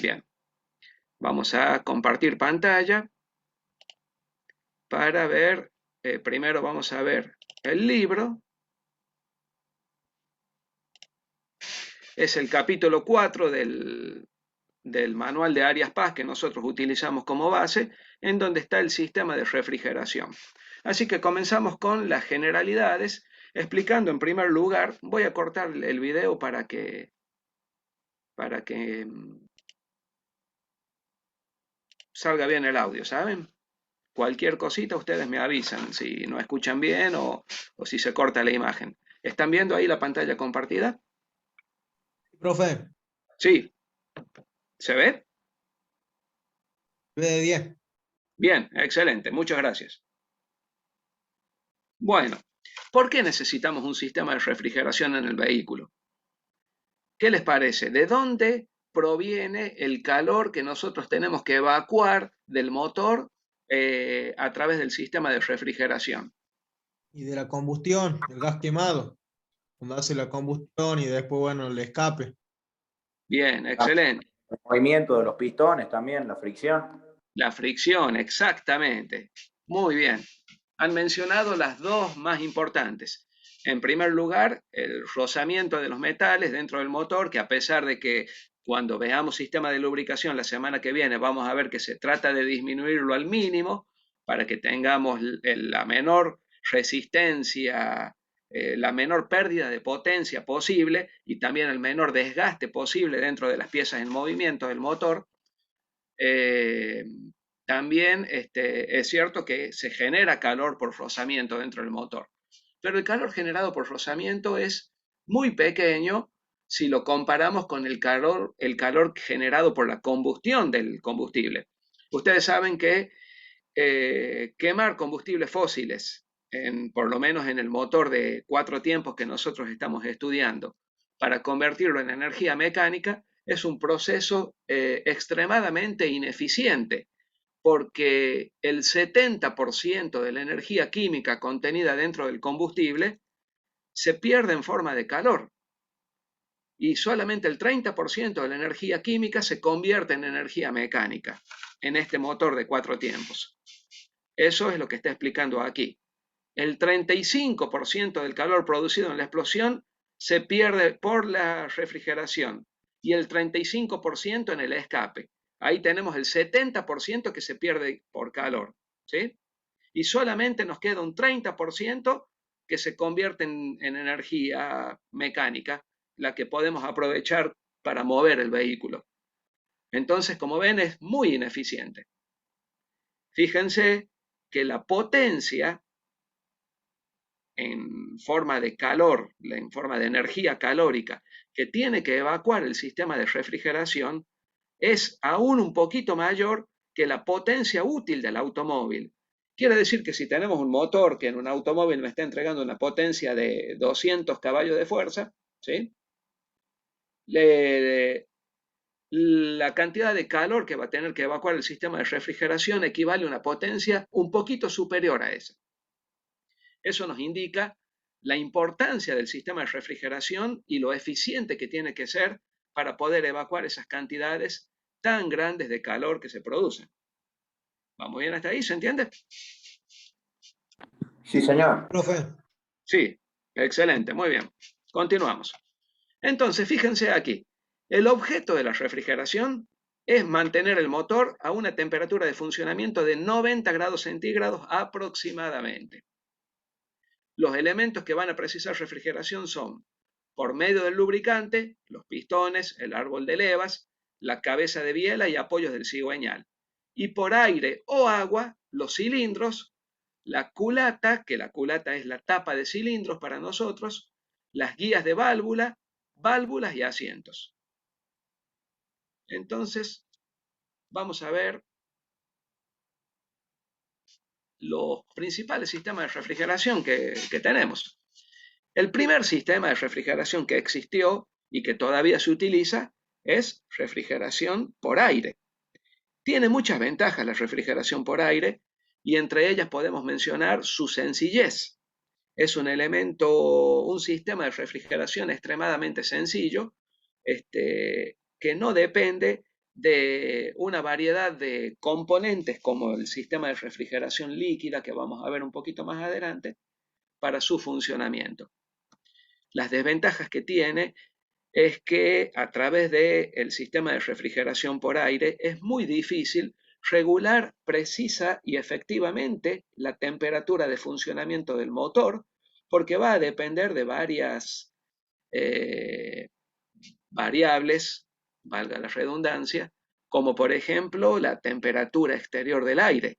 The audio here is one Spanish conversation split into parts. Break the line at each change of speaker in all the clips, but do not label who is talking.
Bien, vamos a compartir pantalla para ver, primero vamos a ver el libro. Es el capítulo 4 del manual de Arias Paz que nosotros utilizamos como base, en donde está el sistema de refrigeración. Así que comenzamos con las generalidades, explicando en primer lugar, voy a cortar el video para que salga bien el audio, ¿saben? Cualquier cosita ustedes me avisan si no escuchan bien o si se corta la imagen. ¿Están viendo ahí la pantalla compartida?
Profe,
Sí, ¿se ve?
9 de 10.
Bien, excelente, muchas gracias. Bueno, ¿por qué necesitamos un sistema de refrigeración en el vehículo? ¿Qué les parece? ¿De dónde proviene el calor que nosotros tenemos que evacuar del motor a través del sistema de refrigeración?
Y de la combustión, el gas quemado, cuando hace la combustión y después, bueno, el escape.
Bien,
Ah,
excelente.
el movimiento de los pistones también, la fricción.
La fricción, exactamente. Muy bien. Han mencionado las dos más importantes. En primer lugar, el rozamiento de los metales dentro del motor, que a pesar de que cuando veamos sistema de lubricación la semana que viene vamos a ver que se trata de disminuirlo al mínimo para que tengamos la menor resistencia, la menor pérdida de potencia posible y también el menor desgaste posible dentro de las piezas en movimiento del motor. También es cierto que se genera calor por rozamiento dentro del motor, pero el calor generado por rozamiento es muy pequeño si lo comparamos con el calor generado por la combustión del combustible. Ustedes saben que quemar combustibles fósiles, por lo menos en el motor de 4 tiempos que nosotros estamos estudiando, para convertirlo en energía mecánica, es un proceso extremadamente ineficiente, porque el 70% de la energía química contenida dentro del combustible se pierde en forma de calor y solamente el 30% de la energía química se convierte en energía mecánica en este motor de 4 tiempos. Eso es lo que está explicando aquí. El 35% del calor producido en la explosión se pierde por la refrigeración y el 35% en el escape. Ahí tenemos el 70% que se pierde por calor, ¿sí? Y solamente nos queda un 30% que se convierte en energía mecánica, la que podemos aprovechar para mover el vehículo. Entonces, como ven, es muy ineficiente. Fíjense que la potencia en forma de calor, en forma de energía calórica que tiene que evacuar el sistema de refrigeración es aún un poquito mayor que la potencia útil del automóvil. Quiere decir que si tenemos un motor que en un automóvil me está entregando una potencia de 200 caballos de fuerza, ¿sí? La cantidad de calor que va a tener que evacuar el sistema de refrigeración equivale a una potencia un poquito superior a esa. Eso nos indica la importancia del sistema de refrigeración y lo eficiente que tiene que ser para poder evacuar esas cantidades tan grandes de calor que se producen. ¿Vamos bien hasta ahí? ¿Se entiende?
Sí, señor.
Profe,
Sí, excelente, muy bien. Continuamos. Entonces, fíjense aquí, el objeto de la refrigeración es mantener el motor a una temperatura de funcionamiento de 90 grados centígrados aproximadamente. Los elementos que van a precisar refrigeración son, por medio del lubricante, los pistones, el árbol de levas, la cabeza de biela y apoyos del cigüeñal. Y por aire o agua, los cilindros, la culata, que la culata es la tapa de cilindros para nosotros, las guías de válvula, válvulas y asientos. Entonces, vamos a ver los principales sistemas de refrigeración que tenemos. El primer sistema de refrigeración que existió y que todavía se utiliza es refrigeración por aire. Tiene muchas ventajas la refrigeración por aire y entre ellas podemos mencionar su sencillez. Es un elemento, un sistema de refrigeración extremadamente sencillo, que no depende de una variedad de componentes como el sistema de refrigeración líquida, que vamos a ver un poquito más adelante, para su funcionamiento. Las desventajas que tiene es que a través del sistema de refrigeración por aire es muy difícil regular precisa y efectivamente la temperatura de funcionamiento del motor, porque va a depender de varias variables, valga la redundancia, como por ejemplo la temperatura exterior del aire.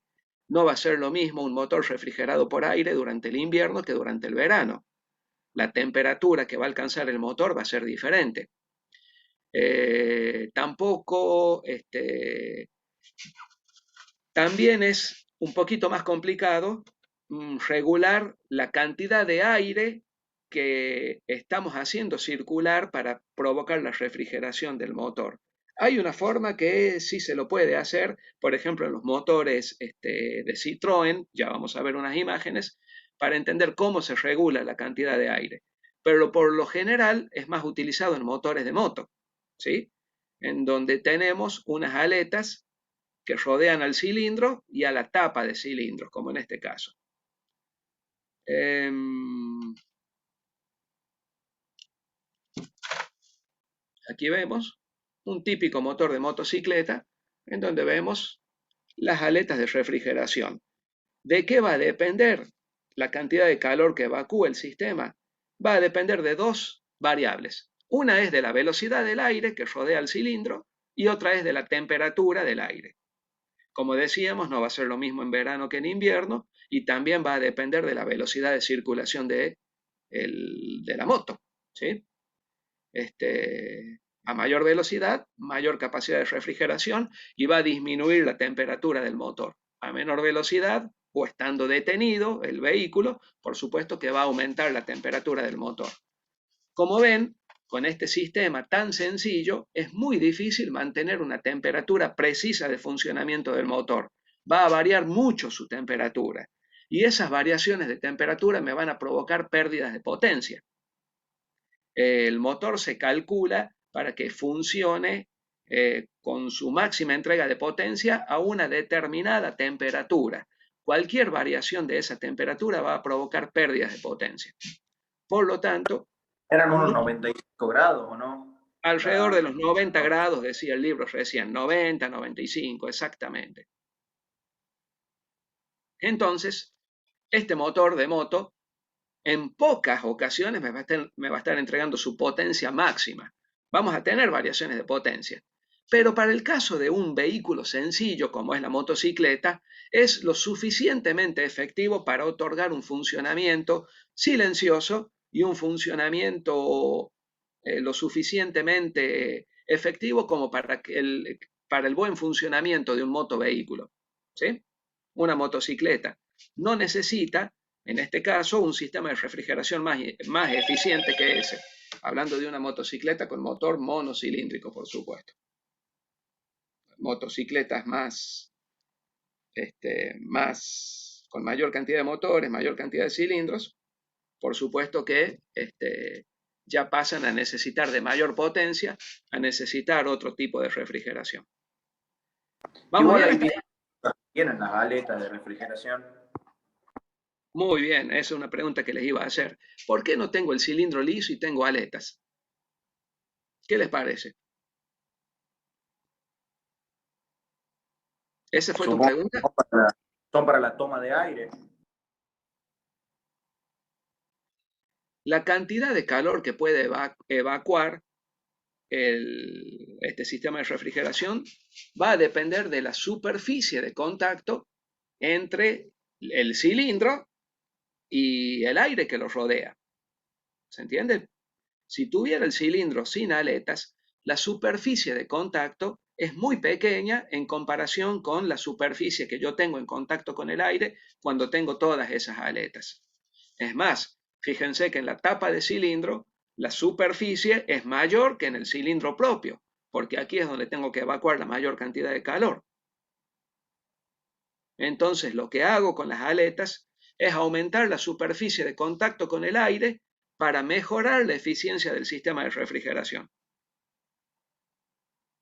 No va a ser lo mismo un motor refrigerado por aire durante el invierno que durante el verano. La temperatura que va a alcanzar el motor va a ser diferente. Tampoco, también es un poquito más complicado regular la cantidad de aire que estamos haciendo circular para provocar la refrigeración del motor. Hay una forma que sí se lo puede hacer, por ejemplo, en los motores de Citroën, ya vamos a ver unas imágenes, para entender cómo se regula la cantidad de aire. Pero por lo general es más utilizado en motores de moto, ¿sí? En donde tenemos unas aletas que rodean al cilindro y a la tapa de cilindros, como en este caso. Aquí vemos un típico motor de motocicleta en donde vemos las aletas de refrigeración. ¿De qué va a depender la cantidad de calor que evacúa el sistema? Va a depender de dos variables. Una es de la velocidad del aire que rodea el cilindro y otra es de la temperatura del aire. Como decíamos, no va a ser lo mismo en verano que en invierno y también va a depender de la velocidad de circulación de la moto, ¿sí? A mayor velocidad, mayor capacidad de refrigeración y va a disminuir la temperatura del motor. A menor velocidad o estando detenido el vehículo, por supuesto que va a aumentar la temperatura del motor. Como ven, con este sistema tan sencillo es muy difícil mantener una temperatura precisa de funcionamiento del motor. Va a variar mucho su temperatura y esas variaciones de temperatura me van a provocar pérdidas de potencia. El motor se calcula para que funcione con su máxima entrega de potencia a una determinada temperatura. Cualquier variación de esa temperatura va a provocar pérdidas de potencia. Por lo tanto,
Eran unos 95 grados, ¿o no?
alrededor de los 90 grados, decía el libro recién, 90, 95, exactamente. Entonces, este motor de moto en pocas ocasiones me va a estar entregando su potencia máxima. Vamos a tener variaciones de potencia. Pero para el caso de un vehículo sencillo como es la motocicleta, es lo suficientemente efectivo para otorgar un funcionamiento silencioso y un funcionamiento lo suficientemente efectivo como para el buen funcionamiento de un motovehículo, ¿sí? Una motocicleta no necesita, en este caso, un sistema de refrigeración más eficiente que ese. Hablando de una motocicleta con motor monocilíndrico, por supuesto. Motocicletas con mayor cantidad de motores, mayor cantidad de cilindros, por supuesto que ya pasan a necesitar de mayor potencia, a necesitar otro tipo de refrigeración.
Vamos a ver. Tienen las aletas de refrigeración.
Muy bien, esa es una pregunta que les iba a hacer. ¿Por qué no tengo el cilindro liso y tengo aletas? ¿Qué les parece? ¿Esa fue tu pregunta?
Son para la toma de aire.
La cantidad de calor que puede evacuar este sistema de refrigeración va a depender de la superficie de contacto entre el cilindro y el aire que lo rodea. ¿Se entiende? Si tuviera el cilindro sin aletas, la superficie de contacto es muy pequeña en comparación con la superficie que yo tengo en contacto con el aire cuando tengo todas esas aletas. Es más, fíjense que en la tapa de cilindro la superficie es mayor que en el cilindro propio, porque aquí es donde tengo que evacuar la mayor cantidad de calor. Entonces lo que hago con las aletas es aumentar la superficie de contacto con el aire para mejorar la eficiencia del sistema de refrigeración.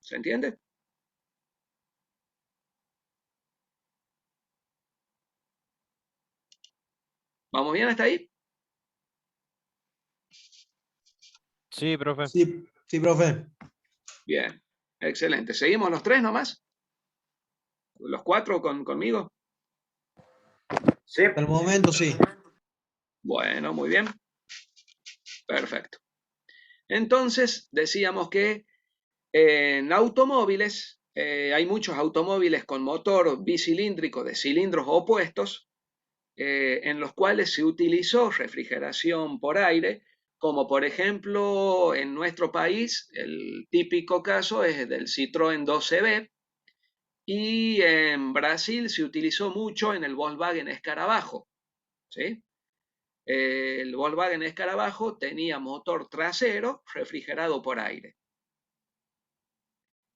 ¿Se entiende? ¿Vamos bien hasta ahí?
Sí, profe.
Sí, sí, profe.
Bien, excelente. ¿Seguimos los tres nomás? ¿Los cuatro conmigo?
Sí.
Hasta el momento sí.
Bueno, muy bien. Perfecto. Entonces, decíamos que en automóviles, hay muchos automóviles con motor bicilíndrico de cilindros opuestos, en los cuales se utilizó refrigeración por aire, como por ejemplo en nuestro país, el típico caso es del Citroën 12B, y en Brasil se utilizó mucho en el Volkswagen Escarabajo, ¿sí? El Volkswagen Escarabajo tenía motor trasero refrigerado por aire.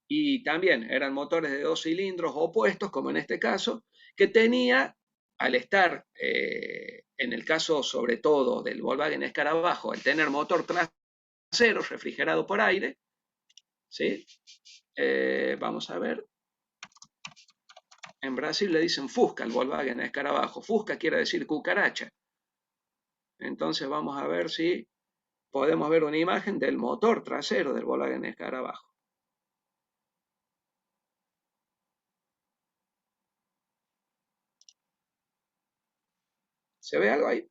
Y también eran motores de 2 cilindros opuestos, como en este caso, que tenía, al estar, en el caso sobre todo del Volkswagen Escarabajo, al tener motor trasero refrigerado por aire, ¿sí? Vamos a ver. En Brasil le dicen Fusca al Volkswagen Escarabajo. Fusca quiere decir cucaracha. Entonces vamos a ver si podemos ver una imagen del motor trasero del Volkswagen Escarabajo. ¿Se ve algo ahí?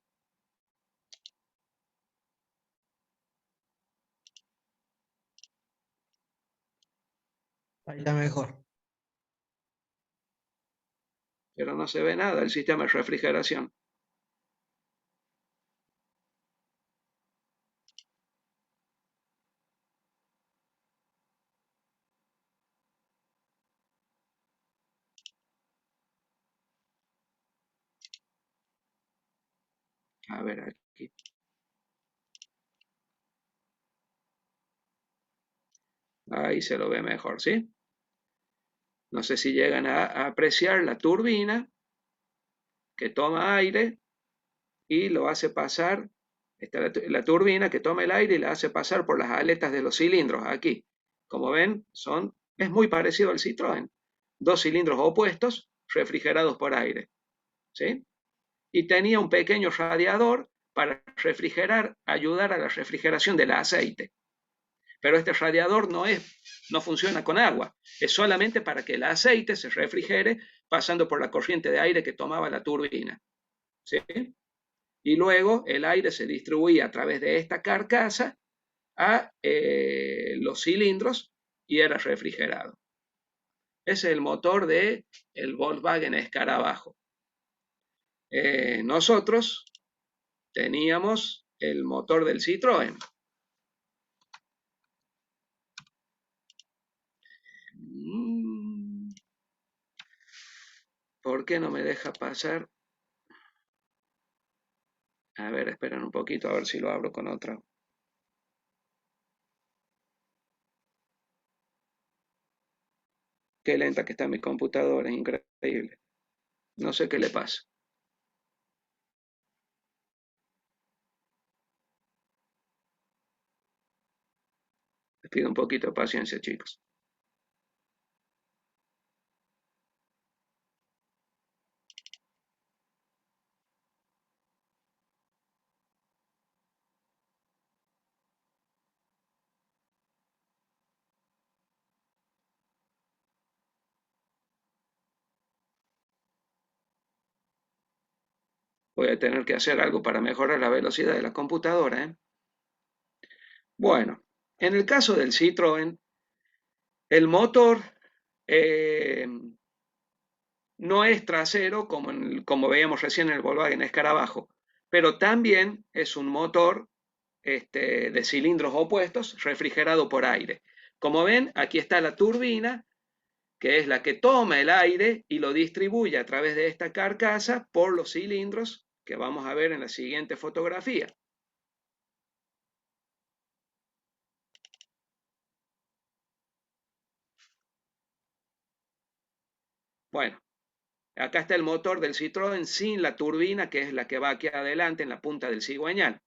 Ahí está mejor.
Pero no se ve nada del sistema de refrigeración. A ver aquí. Ahí se lo ve mejor, ¿sí? No sé si llegan a apreciar la turbina que toma aire y lo hace pasar. Está la turbina que toma el aire y la hace pasar por las aletas de los cilindros aquí. Como ven, es muy parecido al Citroën. 2 cilindros opuestos refrigerados por aire, ¿sí? Y tenía un pequeño radiador para ayudar a la refrigeración del aceite. Pero este radiador no funciona con agua, es solamente para que el aceite se refrigere pasando por la corriente de aire que tomaba la turbina, ¿sí? Y luego el aire se distribuía a través de esta carcasa a los cilindros y era refrigerado. Ese es el motor del Volkswagen Escarabajo. Nosotros teníamos el motor del Citroën. ¿Por qué no me deja pasar? A ver, esperen un poquito a ver si lo abro con otra. Qué lenta que está mi computadora, es increíble. No sé qué le pasa. Les pido un poquito de paciencia, chicos. Voy a tener que hacer algo para mejorar la velocidad de la computadora, ¿eh? Bueno, en el caso del Citroën, el motor no es trasero como veíamos recién en el Volkswagen Escarabajo, pero también es un motor de cilindros opuestos refrigerado por aire. Como ven, aquí está la turbina, que es la que toma el aire y lo distribuye a través de esta carcasa por los cilindros que vamos a ver en la siguiente fotografía. Bueno, acá está el motor del Citroën sin la turbina, que es la que va aquí adelante en la punta del cigüeñal.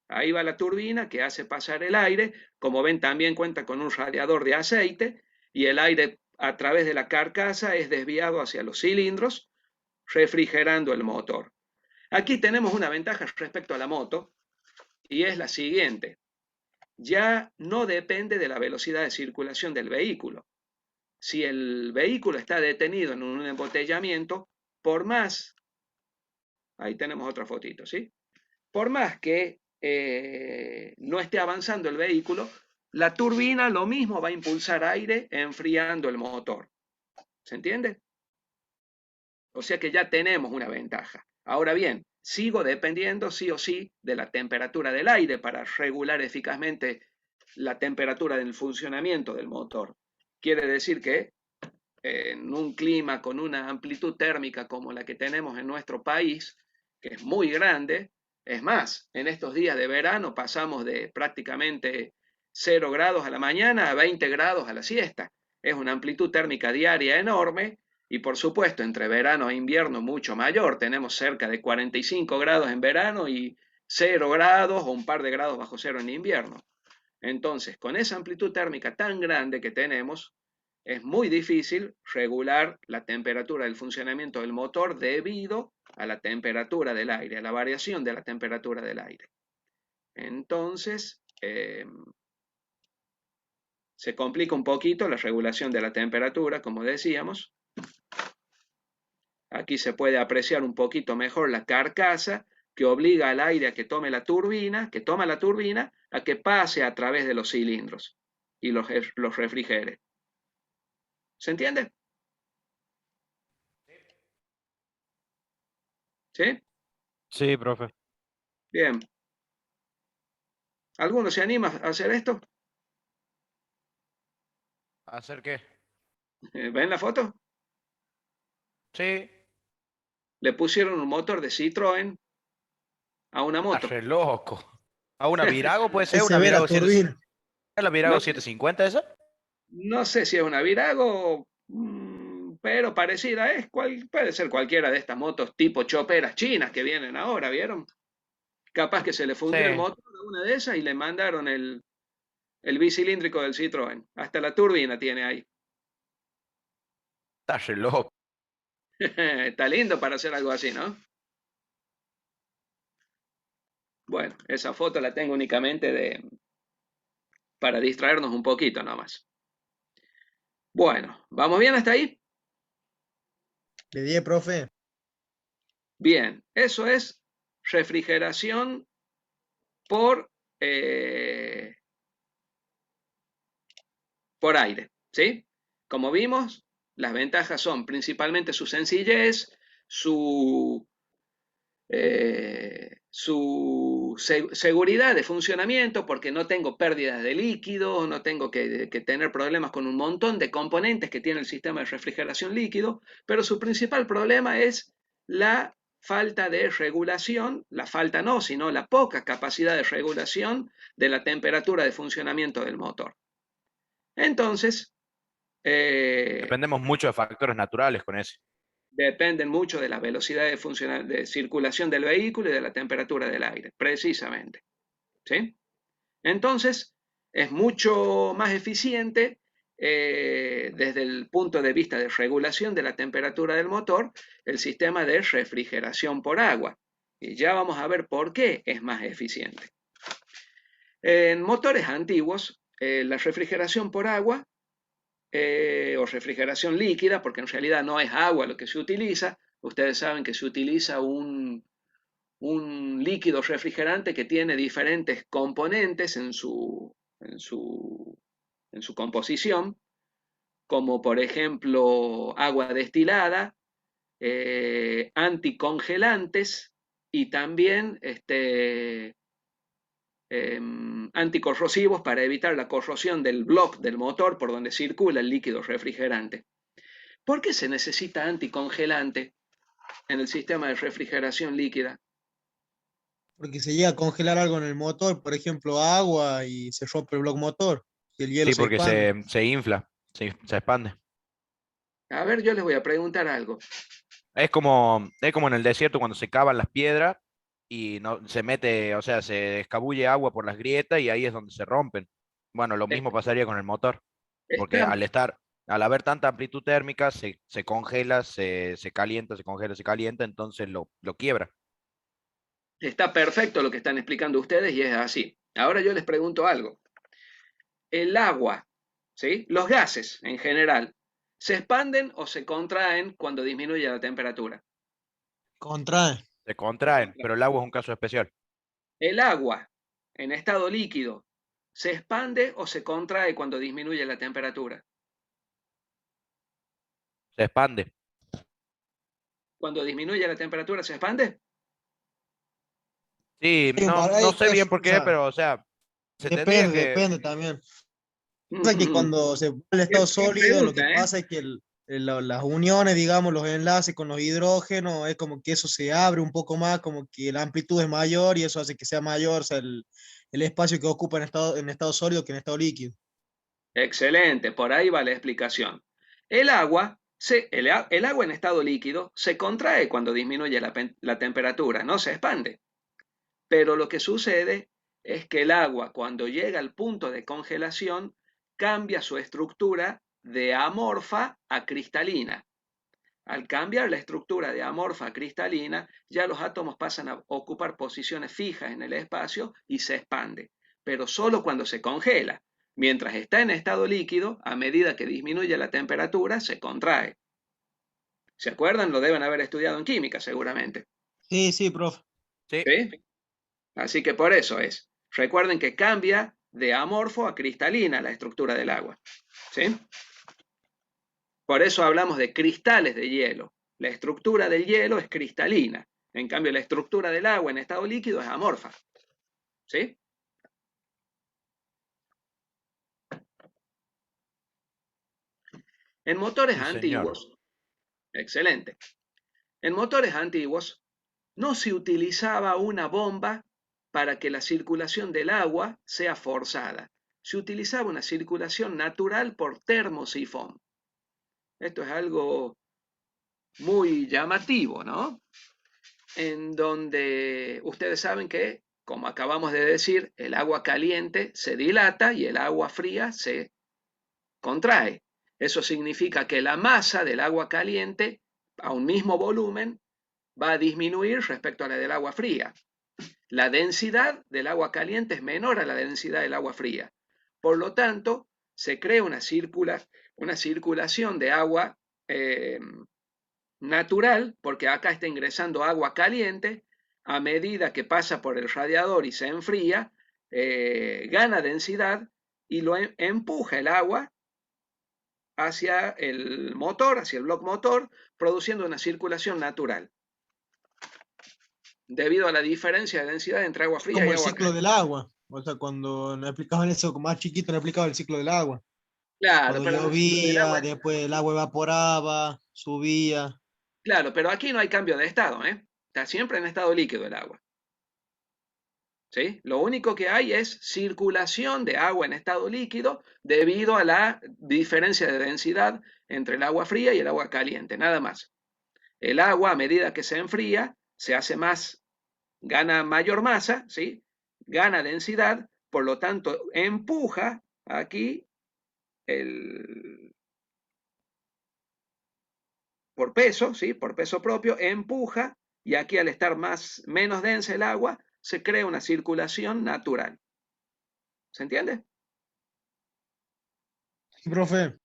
Ahí va la turbina que hace pasar el aire. Como ven, también cuenta con un radiador de aceite y el aire a través de la carcasa es desviado hacia los cilindros, refrigerando el motor. Aquí tenemos una ventaja respecto a la moto y es la siguiente. Ya no depende de la velocidad de circulación del vehículo. Si el vehículo está detenido en un embotellamiento, por más, ahí tenemos otra fotito, ¿sí? Por más que no esté avanzando el vehículo, la turbina lo mismo va a impulsar aire enfriando el motor. ¿Se entiende? O sea que ya tenemos una ventaja. Ahora bien, sigo dependiendo sí o sí de la temperatura del aire para regular eficazmente la temperatura del funcionamiento del motor. Quiere decir que en un clima con una amplitud térmica como la que tenemos en nuestro país, que es muy grande, es más, en estos días de verano pasamos de prácticamente 0 grados a la mañana a 20 grados a la siesta. Es una amplitud térmica diaria enorme y por supuesto entre verano e invierno mucho mayor. Tenemos cerca de 45 grados en verano y 0 grados o un par de grados bajo cero en invierno. Entonces, con esa amplitud térmica tan grande que tenemos, es muy difícil regular la temperatura del funcionamiento del motor debido a la temperatura del aire, a la variación de la temperatura del aire. Entonces, se complica un poquito la regulación de la temperatura, como decíamos. Aquí se puede apreciar un poquito mejor la carcasa que obliga al aire a que tome la turbina, a que pase a través de los cilindros y los refrigere. ¿Se entiende? ¿Sí?
Sí, profe.
Bien. ¿Alguno se anima a hacer esto?
¿Hacer qué?
¿Ven la foto?
Sí,
Le pusieron un motor de Citroën a una
está
moto.
re loco. ¿A una Virago puede
Ahí
ser?
se
¿Una
ve la
Virago 7?
turbina.
¿Es la Virago
No,
750 esa?
no sé si es una Virago, pero parecida es. Puede ser cualquiera de estas motos tipo choperas chinas que vienen ahora, ¿vieron? Capaz que se le
Sí,
fundió el motor a una de esas y le mandaron el bicilíndrico del Citroën. Hasta la turbina tiene ahí.
está re loco.
Está lindo para hacer algo así, ¿no? Bueno, esa foto la tengo únicamente para distraernos un poquito nomás. Bueno, ¿vamos bien hasta ahí?
De 10, profe.
Bien, eso es refrigeración por, eh, por aire, ¿sí? Como vimos, las ventajas son principalmente su sencillez, su seguridad de funcionamiento, porque no tengo pérdidas de líquido, no tengo que tener problemas con un montón de componentes que tiene el sistema de refrigeración líquido, pero su principal problema es la falta de regulación, la falta no, sino la poca capacidad de regulación de la temperatura de funcionamiento del motor. Entonces,
Dependemos mucho de factores naturales con ese.
dependen mucho de la velocidad de circulación del vehículo y de la temperatura del aire, precisamente. ¿Sí? Entonces, es mucho más eficiente desde el punto de vista de regulación de la temperatura del motor el sistema de refrigeración por agua. Y ya vamos a ver por qué es más eficiente. En motores antiguos, la refrigeración por agua o refrigeración líquida, porque en realidad no es agua lo que se utiliza. Ustedes saben que se utiliza un líquido refrigerante que tiene diferentes componentes en su composición, como por ejemplo agua destilada, anticongelantes y también anticorrosivos para evitar la corrosión del bloque del motor por donde circula el líquido refrigerante. ¿Por qué se necesita anticongelante en el sistema de refrigeración líquida?
Porque se llega a congelar algo en el motor, por ejemplo, agua y se rompe el bloque motor. Y el hielo
Sí,
se
porque
expande.
se infla, se expande.
A ver, yo les voy a preguntar algo.
Es como en el desierto cuando se cavan las piedras y no, se mete, o sea, se escabulle agua por las grietas y ahí es donde se rompen. Bueno, lo mismo pasaría con el motor, porque
Está,
al haber tanta amplitud térmica, se congela, se calienta, se congela, se calienta, entonces lo quiebra.
Está perfecto lo que están explicando ustedes y es así. Ahora yo les pregunto algo. El agua, ¿sí? Los gases en general, ¿se expanden o se contraen cuando disminuye la temperatura?
Contrae.
Se contraen, pero el agua es un caso especial.
El agua en estado líquido, ¿se expande o se contrae cuando disminuye la temperatura?
Se expande.
Cuando disminuye la temperatura, ¿se expande?
Sí, no sé bien por
O
qué,
sea,
pero o sea, se tendría que.
depende también. Pasa que
Mm,
cuando se va al estado
Qué
sólido, lo que
pregunta, ¿eh?
pasa es que las uniones, digamos, los enlaces con los hidrógenos, es como que eso se abre un poco más, como que la amplitud es mayor y eso hace que sea mayor, o sea, el espacio que ocupa en estado sólido que en estado líquido.
Excelente, por ahí va la explicación. El agua en estado líquido se contrae cuando disminuye la temperatura, no se expande. Pero lo que sucede es que el agua, cuando llega al punto de congelación, cambia su estructura de amorfa a cristalina. Al cambiar la estructura de amorfa a cristalina, ya los átomos pasan a ocupar posiciones fijas en el espacio y se expande, pero solo cuando se congela. Mientras está en estado líquido, a medida que disminuye la temperatura, se contrae. ¿Se acuerdan? Lo deben haber estudiado en química, seguramente.
Sí, sí, profe.
Sí,
¿Sí? Así que por eso es. Recuerden que cambia de amorfo a cristalina la estructura del agua. ¿Sí? Por eso hablamos de cristales de hielo. La estructura del hielo es cristalina. En cambio, la estructura del agua en estado líquido es amorfa. ¿Sí? En motores
sí, señor.
antiguos, excelente. En motores antiguos no se utilizaba una bomba para que la circulación del agua sea forzada. Se utilizaba una circulación natural por termosifón. Esto es algo muy llamativo, ¿no? En donde ustedes saben que, como acabamos de decir, el agua caliente se dilata y el agua fría se contrae. Eso significa que la masa del agua caliente a un mismo volumen va a disminuir respecto a la del agua fría. La densidad del agua caliente es menor a la densidad del agua fría. Por lo tanto, se crea una circulación de agua natural, porque acá está ingresando agua caliente, a medida que pasa por el radiador y se enfría, gana densidad y lo empuja el agua hacia el motor, hacia el bloque motor, produciendo una circulación natural, debido a la diferencia de densidad entre agua
Es
fría y
como el
agua
ciclo
caliente.
del agua. O sea, cuando nos explicaban eso como más chiquito, nos explicaban el ciclo del agua.
Claro,
Cuando
pero en el ciclo del
llovía,
agua,
después el agua evaporaba, subía.
claro, pero aquí no hay cambio de estado, ¿eh? Está siempre en estado líquido el agua. ¿Sí? Lo único que hay es circulación de agua en estado líquido debido a la diferencia de densidad entre el agua fría y el agua caliente, nada más. El agua, a medida que se enfría, se hace más, gana mayor masa, ¿sí? Gana densidad, por lo tanto, empuja aquí el, por peso, ¿sí? Por peso propio, empuja y aquí al estar menos densa el agua, se crea una circulación natural. ¿Se entiende?
Sí, profe.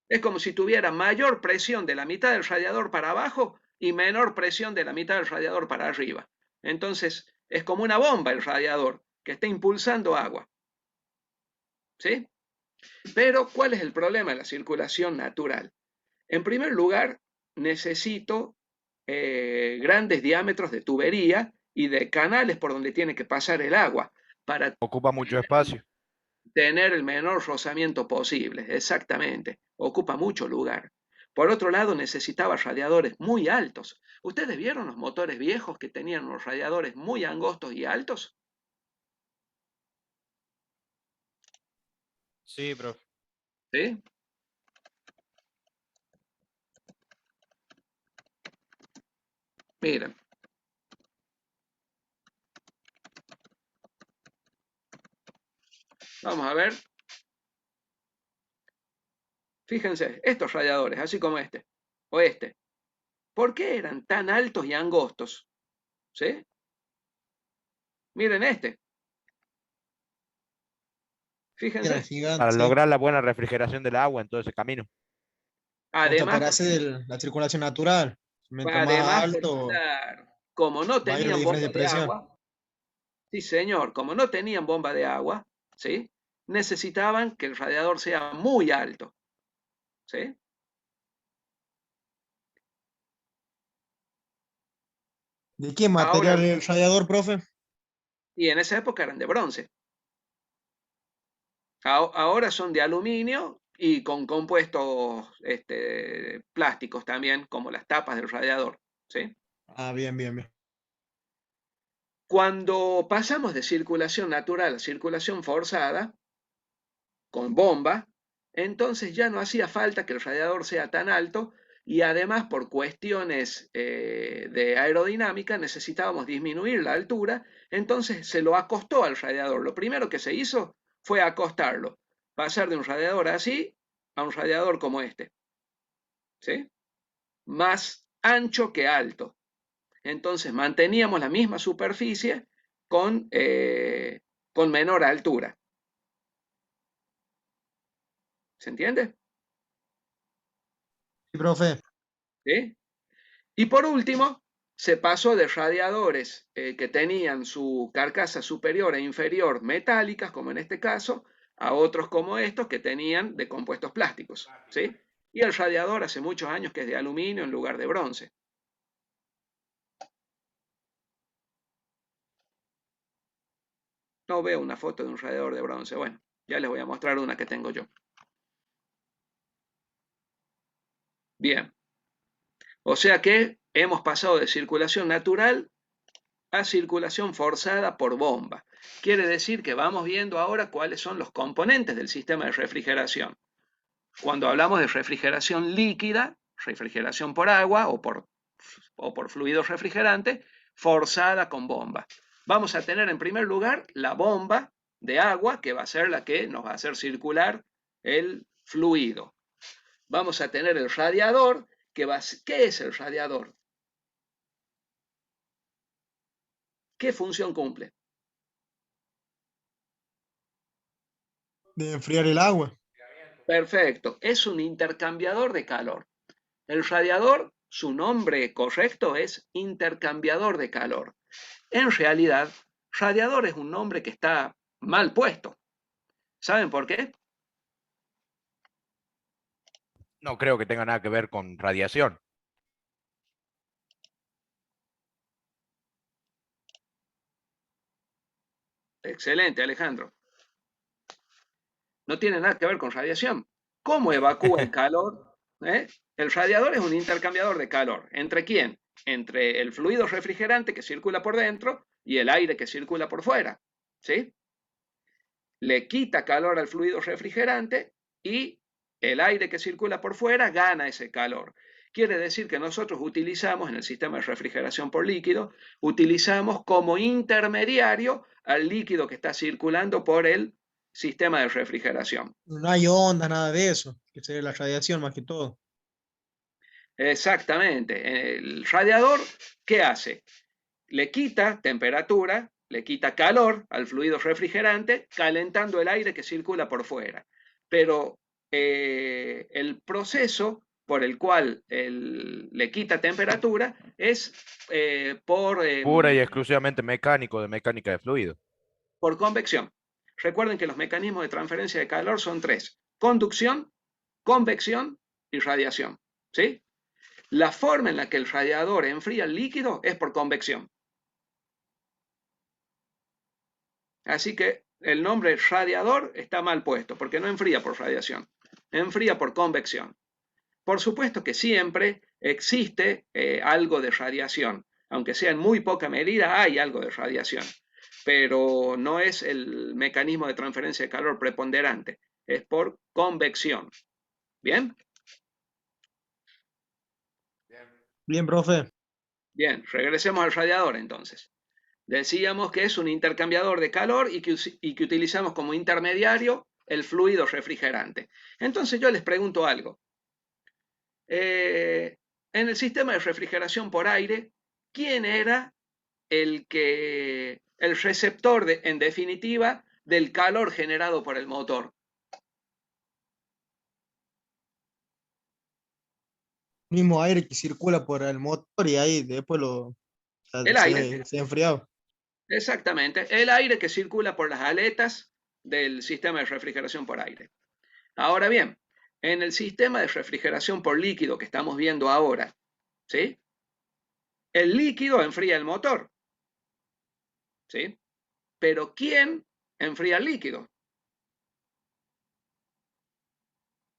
Es como si tuviera mayor presión de la mitad del radiador para abajo y menor presión de la mitad del radiador para arriba. Entonces, es como una bomba el radiador que está impulsando agua. ¿Sí? Pero, ¿cuál es el problema de la circulación natural? En primer lugar, necesito grandes diámetros de tubería y de canales por donde tiene que pasar el agua para
Ocupa mucho espacio.
tener el menor rozamiento posible, exactamente, ocupa mucho lugar. Por otro lado, necesitaba radiadores muy altos. ¿Ustedes vieron los motores viejos que tenían unos radiadores muy angostos y altos?
Sí, profe.
¿Sí? Miren, vamos a ver. Fíjense, estos radiadores, así como este, o este, ¿por qué eran tan altos y angostos? ¿Sí? Miren este.
Era
Fíjense.
gigante,
Para
sí.
lograr la buena refrigeración del agua en todo ese camino.
Hasta
Además,
para hacer la circulación natural. Mientras más alto,
claro, como no
mayor la
tenían
diferencia
bomba
de
de
presión.
agua, sí señor, como no tenían bomba de agua, ¿sí? Necesitaban que el radiador sea muy alto, ¿sí?
¿De qué
Ahora,
material es el radiador, profe?
y en esa época eran de bronce. Ahora son de aluminio y con compuestos plásticos también, como las tapas del radiador, ¿sí?
Ah, bien, bien, bien.
Cuando pasamos de circulación natural a circulación forzada, con bomba, entonces ya no hacía falta que el radiador sea tan alto y además por cuestiones de aerodinámica necesitábamos disminuir la altura, entonces se lo acostó al radiador. Lo primero que se hizo fue acostarlo, pasar de un radiador así a un radiador como este, ¿sí? Más ancho que alto. Entonces manteníamos la misma superficie con menor altura. ¿Se entiende?
Sí, profe.
¿Sí? Y por último, se pasó de radiadores que tenían su carcasa superior e inferior metálicas, como en este caso, a otros como estos que tenían de compuestos plásticos, ¿sí? Y el radiador hace muchos años que es de aluminio en lugar de bronce. No veo una foto de un radiador de bronce. Bueno, ya les voy a mostrar una que tengo yo. Bien. O sea que hemos pasado de circulación natural a circulación forzada por bomba. Quiere decir que vamos viendo ahora cuáles son los componentes del sistema de refrigeración. Cuando hablamos de refrigeración líquida, refrigeración por agua o por fluidos refrigerantes, forzada con bomba. Vamos a tener en primer lugar la bomba de agua, que va a ser la que nos va a hacer circular el fluido. Vamos a tener el radiador, ¿qué es el radiador? ¿Qué función cumple?
De enfriar el agua.
Perfecto, es un intercambiador de calor. El radiador, su nombre correcto es intercambiador de calor. En realidad, radiador es un nombre que está mal puesto. ¿Saben por qué?
No creo que tenga nada que ver con radiación.
Excelente, Alejandro. No tiene nada que ver con radiación. ¿Cómo evacúa el calor? ¿Eh? El radiador es un intercambiador de calor. ¿Entre quién? Entre el fluido refrigerante que circula por dentro y el aire que circula por fuera. ¿Sí? Le quita calor al fluido refrigerante y el aire que circula por fuera gana ese calor. Quiere decir que nosotros utilizamos en el sistema de refrigeración por líquido, utilizamos como intermediario al líquido que está circulando por el sistema de refrigeración.
No hay ondas, nada de eso. Que sería la radiación más que todo.
Exactamente. El radiador, ¿qué hace? Le quita temperatura, le quita calor al fluido refrigerante, calentando el aire que circula por fuera. Pero el proceso por el cual le quita temperatura es
Pura y exclusivamente mecánico, de mecánica de fluido.
por convección. Recuerden que los mecanismos de transferencia de calor son tres: conducción, convección y radiación. ¿Sí? La forma en la que el radiador enfría el líquido es por convección. Así que el nombre radiador está mal puesto, porque no enfría por radiación, enfría por convección. Por supuesto que siempre existe algo de radiación, aunque sea en muy poca medida, hay algo de radiación, pero no es el mecanismo de transferencia de calor preponderante, es por convección. ¿Bien?
Bien, profe.
Bien, regresemos al radiador entonces. Decíamos que es un intercambiador de calor y que utilizamos como intermediario el fluido refrigerante. Entonces yo les pregunto algo. En el sistema de refrigeración por aire, ¿quién era el receptor, en definitiva, del calor generado por el motor.
Mismo aire que circula por el motor y ahí después
El aire,
se enfriaba.
exactamente, el aire que circula por las aletas del sistema de refrigeración por aire. Ahora bien, en el sistema de refrigeración por líquido que estamos viendo ahora, ¿sí? El líquido enfría el motor, ¿sí? Pero ¿quién enfría el líquido?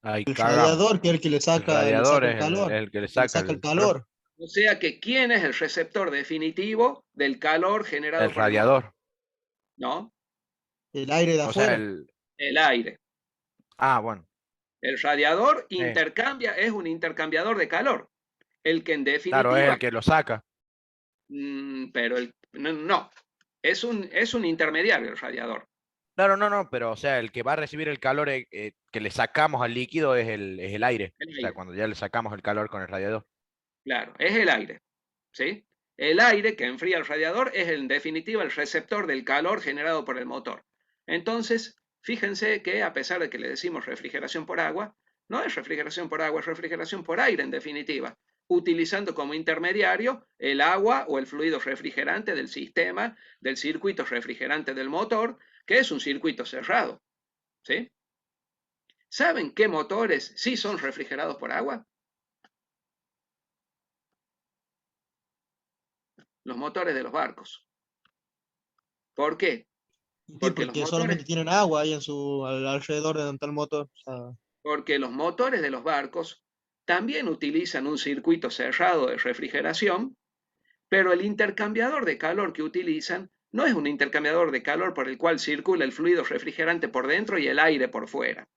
Ahí
El
cagamos.
radiador, que es el que
El
le
radiador
saca el
es
calor,
el que le
le
saca
saca el
el...
calor,
O sea que ¿quién es el receptor definitivo del calor
El
generado por el motor?
radiador.
¿No?
el aire de
O sea,
afuera.
el...
El aire.
Ah, bueno.
El radiador
Sí.
intercambia, es un intercambiador de calor. El que en
Claro, es
definitiva,
el que lo saca.
pero no, es un intermediario el radiador.
Claro, no, no, pero o sea, el que va a recibir el calor que le sacamos al líquido es el aire.
El
O sea,
aire,
cuando ya le sacamos el calor con el radiador.
claro, es el aire. ¿Sí? El aire que enfría el radiador es en definitiva el receptor del calor generado por el motor. Entonces, fíjense que a pesar de que le decimos refrigeración por agua, no es refrigeración por agua, es refrigeración por aire en definitiva, utilizando como intermediario el agua o el fluido refrigerante del sistema, del circuito refrigerante del motor, que es un circuito cerrado. ¿Sí? ¿Saben qué motores sí son refrigerados por agua? Los motores de los barcos. ¿Por qué?
Sí,
Porque los
porque
motores
solamente tienen agua ahí alrededor de donde está el motor. O sea,
Porque los motores de los barcos también utilizan un circuito cerrado de refrigeración, pero el intercambiador de calor que utilizan no es un intercambiador de calor por el cual circula el fluido refrigerante por dentro y el aire por fuera.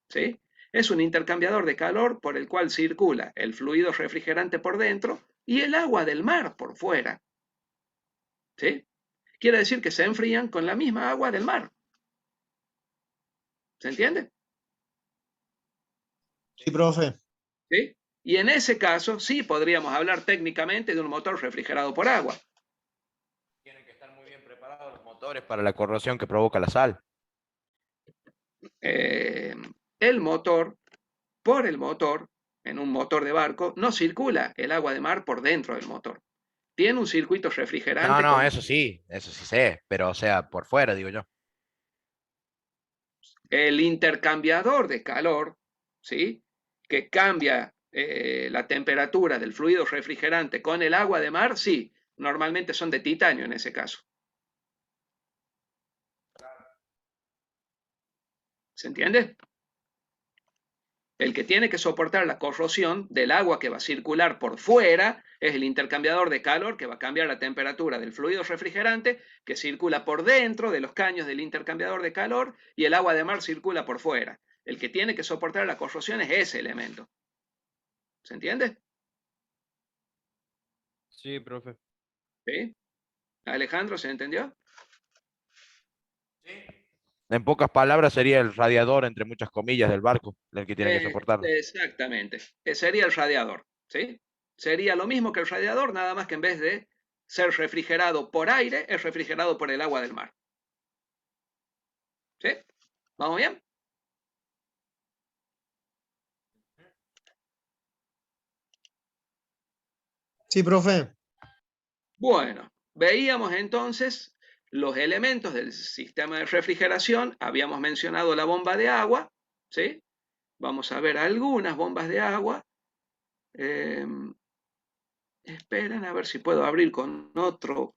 ¿Sí? Es un intercambiador de calor por el cual circula el fluido refrigerante por dentro y el agua del mar por fuera. ¿Sí? Quiere decir que se enfrían con la misma agua del mar. ¿Se entiende?
sí, profe.
¿Sí? Y en ese caso sí podríamos hablar técnicamente de un motor refrigerado por agua.
Tienen que estar muy bien preparados los motores para la corrosión que provoca la sal.
Eh, el motor, por el motor, en un motor de barco, no circula el agua de mar por dentro del motor. Tiene un circuito
No,
refrigerante
no,
con
eso sí sé, pero o sea, por fuera, digo yo.
el intercambiador de calor, ¿sí? Que cambia la temperatura del fluido refrigerante con el agua de mar, sí, normalmente son de titanio en ese caso. ¿Se entiende? El que tiene que soportar la corrosión del agua que va a circular por fuera es el intercambiador de calor que va a cambiar la temperatura del fluido refrigerante que circula por dentro de los caños del intercambiador de calor y el agua de mar circula por fuera. El que tiene que soportar la corrosión es ese elemento. ¿Se entiende?
Sí, profe.
¿Sí? Alejandro, ¿se entendió?
En pocas palabras, sería el radiador, entre muchas comillas, del barco, el que tiene que soportarlo.
Exactamente. Sería el radiador. ¿Sí? Sería lo mismo que el radiador, nada más que en vez de ser refrigerado por aire, es refrigerado por el agua del mar. ¿Sí? ¿Vamos bien?
Sí, profe.
Bueno, veíamos entonces los elementos del sistema de refrigeración. Habíamos mencionado la bomba de agua, ¿sí? Vamos a ver algunas bombas de agua. Eh, esperen a ver si puedo abrir con otro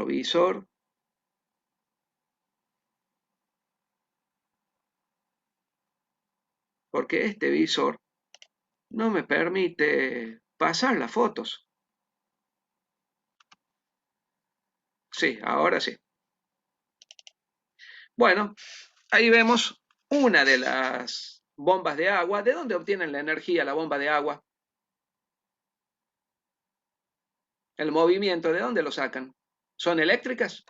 visor. Porque este visor no me permite pasar las fotos. Sí, ahora sí. Bueno, ahí vemos una de las bombas de agua. ¿De dónde obtienen la energía la bomba de agua? El movimiento, ¿de dónde lo sacan? ¿Son eléctricas?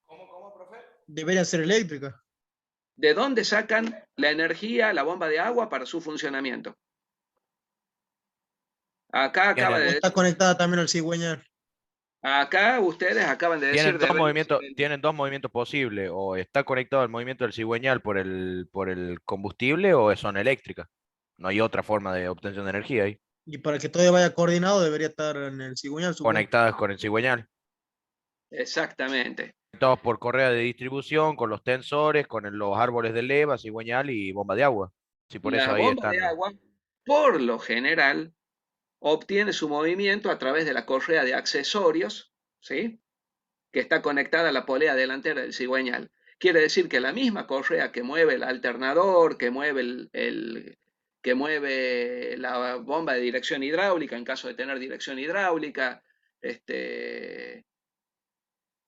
¿Cómo, profe?
Debería ser eléctrica.
¿De dónde sacan la energía, la bomba de agua para su funcionamiento? Acá acaba de
Está
decir,
conectada también al cigüeñal.
acá ustedes acaban de decir de
Tienen dos movimientos posibles, o está conectado al movimiento del cigüeñal por el combustible o son eléctricas. No hay otra forma de obtención de energía ahí.
Y para que todo vaya coordinado debería estar en el cigüeñal, supongo.
Conectadas con el cigüeñal.
exactamente.
Todos por correa de distribución, con los tensores, con los árboles de leva, cigüeñal y bomba de agua. Sí, por eso
La
ahí
bomba de
están.
agua, por lo general, obtiene su movimiento a través de la correa de accesorios, ¿sí? Que está conectada a la polea delantera del cigüeñal. Quiere decir que la misma correa que mueve el alternador, que mueve la bomba de dirección hidráulica en caso de tener dirección hidráulica,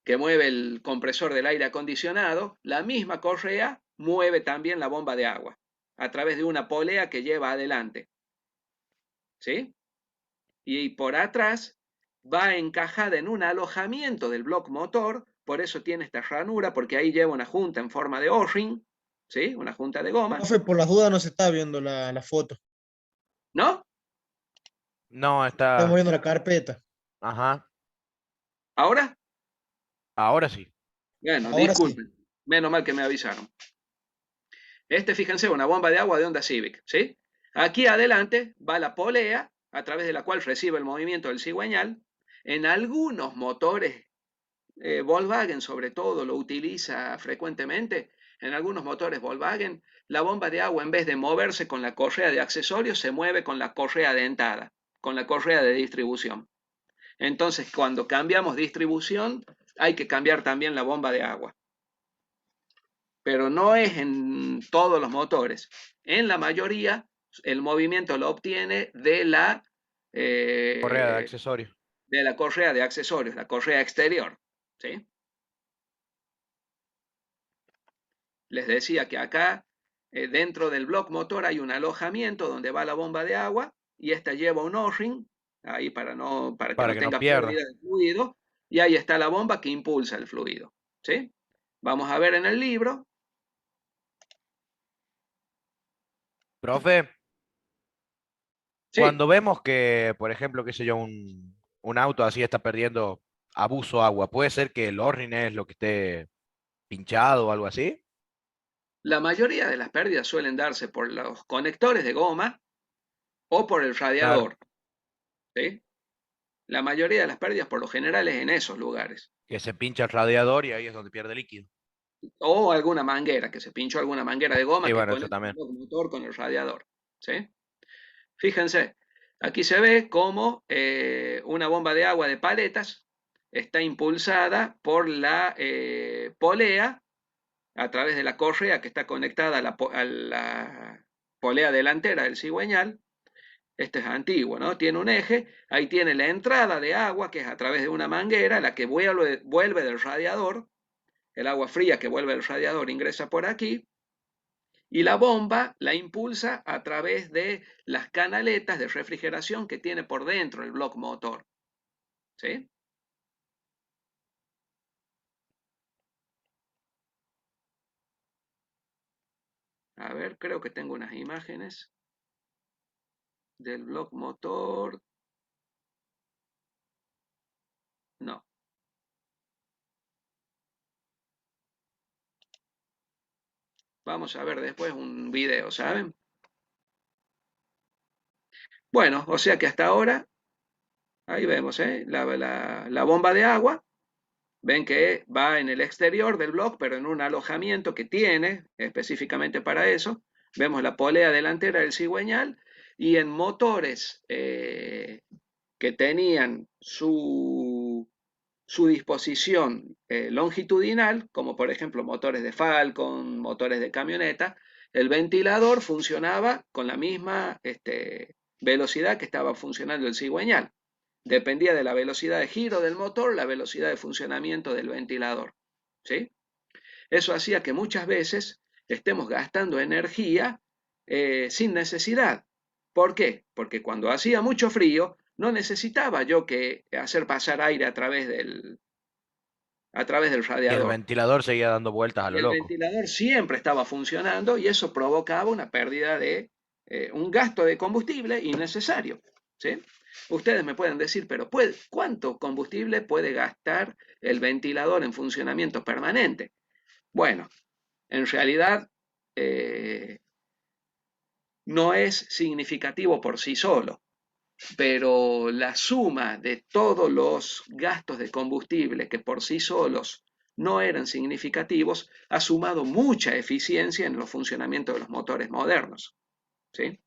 que mueve el compresor del aire acondicionado, la misma correa mueve también la bomba de agua a través de una polea que lleva adelante, ¿sí? Y por atrás va encajada en un alojamiento del bloque motor, por eso tiene esta ranura, porque ahí lleva una junta en forma de O-ring, ¿sí? Una junta de goma,
Profe, por las dudas no se está viendo la foto.
¿no?
No,
Estamos
está.
viendo la carpeta.
Ajá.
¿Ahora?
Ahora sí.
Bueno,
Ahora sí.
disculpen, menos mal que me avisaron. Fíjense, una bomba de agua de Honda Civic, ¿sí? Aquí adelante va la polea, a través de la cual recibe el movimiento del cigüeñal. En algunos motores, Volkswagen sobre todo lo utiliza frecuentemente. En algunos motores Volkswagen, la bomba de agua en vez de moverse con la correa de accesorios, se mueve con la correa dentada, con la correa de distribución. Entonces, cuando cambiamos distribución, hay que cambiar también la bomba de agua. Pero no es en todos los motores. En la mayoría, el movimiento lo obtiene
Correa de
eh,
accesorios.
de la correa de accesorios, la correa exterior. ¿Sí? Les decía que acá, dentro del bloque motor, hay un alojamiento donde va la bomba de agua y esta lleva un O-ring, ahí para que
Para
no
que no
tenga
pierda.
pérdida de fluido, y ahí está la bomba que impulsa el fluido. ¿Sí? Vamos a ver en el libro.
Profe,
Sí,
cuando vemos que, por ejemplo, qué sé yo, un auto así está perdiendo abuso agua, ¿puede ser que el orrin es lo que esté pinchado o algo así?
la mayoría de las pérdidas suelen darse por los conectores de goma o por el
Claro,
radiador. ¿Sí? La mayoría de las pérdidas por lo general es en esos lugares.
que se pincha el radiador y ahí es donde pierde líquido.
O alguna manguera, que se pinchó alguna manguera de goma
Sí,
que
bueno, eso
conecta el
también.
motor con el radiador. ¿Sí? Fíjense, aquí se ve cómo una bomba de agua de paletas está impulsada por la polea a través de la correa que está conectada a la polea delantera del cigüeñal. Este es antiguo, ¿no? Tiene un eje, ahí tiene la entrada de agua, que es a través de una manguera, la que vuelve del radiador, el agua fría que vuelve del radiador ingresa por aquí, y la bomba la impulsa a través de las canaletas de refrigeración que tiene por dentro el bloque motor. ¿Sí? A ver, creo que tengo unas imágenes del bloque motor. No. Vamos a ver después un video, ¿saben? Bueno, o sea que hasta ahora, ahí vemos, la bomba de agua. Ven que va en el exterior del bloque, pero en un alojamiento que tiene específicamente para eso. Vemos la polea delantera del cigüeñal y en motores que tenían su disposición longitudinal, como por ejemplo motores de Falcon, motores de camioneta, el ventilador funcionaba con la misma velocidad que estaba funcionando el cigüeñal. Dependía de la velocidad de giro del motor, la velocidad de funcionamiento del ventilador. ¿Sí? Eso hacía que muchas veces estemos gastando energía sin necesidad. ¿Por qué? Porque cuando hacía mucho frío, no necesitaba yo que hacer pasar aire a través a través del
Y el
radiador.
ventilador seguía dando vueltas a lo
El
loco.
ventilador siempre estaba funcionando y eso provocaba una pérdida de un gasto de combustible innecesario. ¿Sí? Ustedes me pueden decir, pero ¿cuánto combustible puede gastar el ventilador en funcionamiento permanente? Bueno, en realidad no es significativo por sí solo, pero la suma de todos los gastos de combustible que por sí solos no eran significativos ha sumado mucha eficiencia en los funcionamientos de los motores modernos. ¿Sí?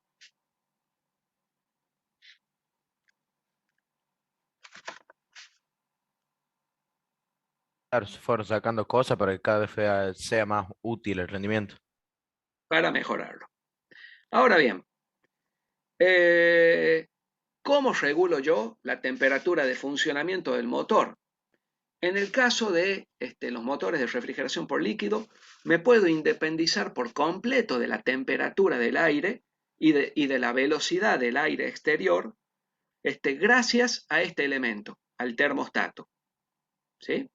Claro, se fueron sacando cosas para que cada vez sea más útil el rendimiento.
Para mejorarlo. Ahora bien, eh, ¿cómo regulo yo la temperatura de funcionamiento del motor? En el caso de los motores de refrigeración por líquido, me puedo independizar por completo de la temperatura del aire y de la velocidad del aire exterior, gracias a este elemento, al termostato. ¿Sí?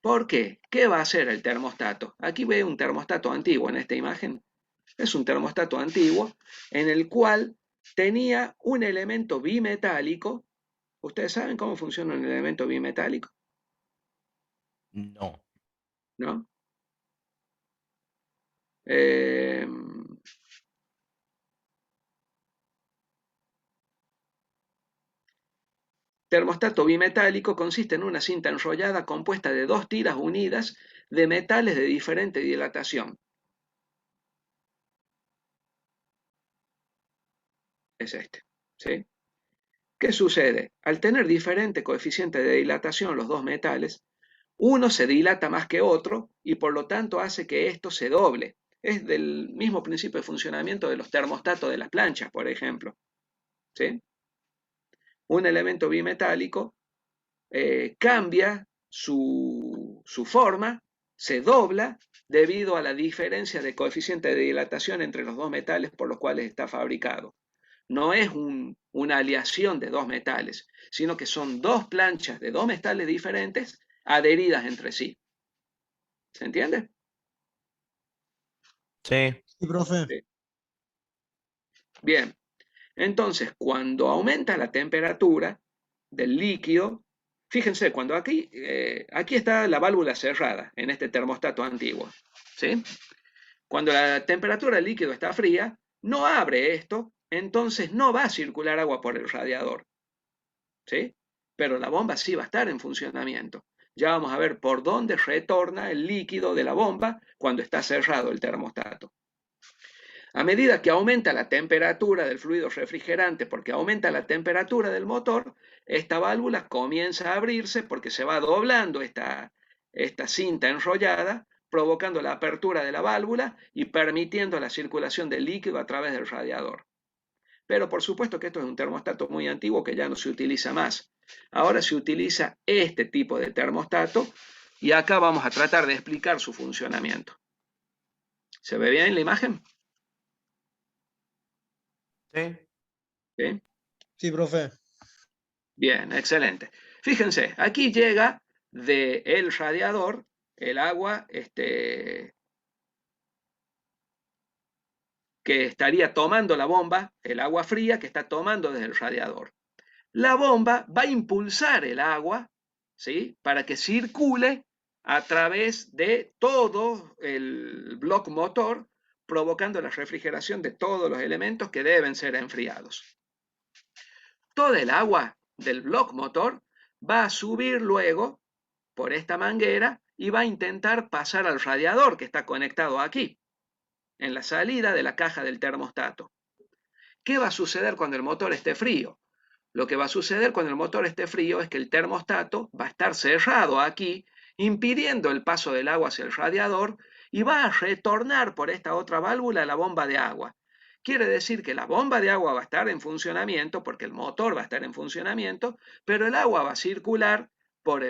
¿Por qué? ¿Qué va a hacer el termostato? Aquí veo un termostato antiguo en esta imagen. Es un termostato antiguo en el cual tenía un elemento bimetálico. ¿Ustedes saben cómo funciona un elemento bimetálico?
No.
¿No? Eh, Termostato bimetálico consiste en una cinta enrollada compuesta de dos tiras unidas de metales de diferente dilatación. Es este. ¿Sí? ¿Qué sucede? Al tener diferente coeficiente de dilatación los dos metales, uno se dilata más que otro y por lo tanto hace que esto se doble. Es del mismo principio de funcionamiento de los termostatos de las planchas, por ejemplo. ¿Sí? Un elemento bimetálico cambia su forma, se dobla debido a la diferencia de coeficiente de dilatación entre los dos metales por los cuales está fabricado. No es una aleación de dos metales, sino que son dos planchas de dos metales diferentes adheridas entre sí. ¿Se entiende?
Sí.
Sí, profe.
Sí. Bien, entonces cuando aumenta la temperatura del líquido, fíjense, cuando aquí está la válvula cerrada en este termostato antiguo, ¿sí? Cuando la temperatura del líquido está fría, no abre esto, entonces no va a circular agua por el radiador, ¿sí? Pero la bomba sí va a estar en funcionamiento. Ya vamos a ver por dónde retorna el líquido de la bomba cuando está cerrado el termostato. A medida que aumenta la temperatura del fluido refrigerante, porque aumenta la temperatura del motor, esta válvula comienza a abrirse porque se va doblando esta cinta enrollada, provocando la apertura de la válvula y permitiendo la circulación del líquido a través del radiador. Pero por supuesto que esto es un termostato muy antiguo que ya no se utiliza más. Ahora se utiliza este tipo de termostato y acá vamos a tratar de explicar su funcionamiento. ¿Se ve bien la imagen?
Sí.
¿Sí?
Sí, profe.
Bien, excelente. Fíjense, aquí llega del radiador el agua que estaría tomando la bomba, el agua fría que está tomando desde el radiador. La bomba va a impulsar el agua, ¿sí? Para que circule a través de todo el bloque motor, provocando la refrigeración de todos los elementos que deben ser enfriados. Toda el agua del bloque motor va a subir luego por esta manguera y va a intentar pasar al radiador que está conectado aquí, en la salida de la caja del termostato. ¿Qué va a suceder cuando el motor esté frío? Lo que va a suceder cuando el motor esté frío es que el termostato va a estar cerrado aquí, impidiendo el paso del agua hacia el radiador y va a retornar por esta otra válvula a la bomba de agua. Quiere decir que la bomba de agua va a estar en funcionamiento porque el motor va a estar en funcionamiento, pero el agua va a circular por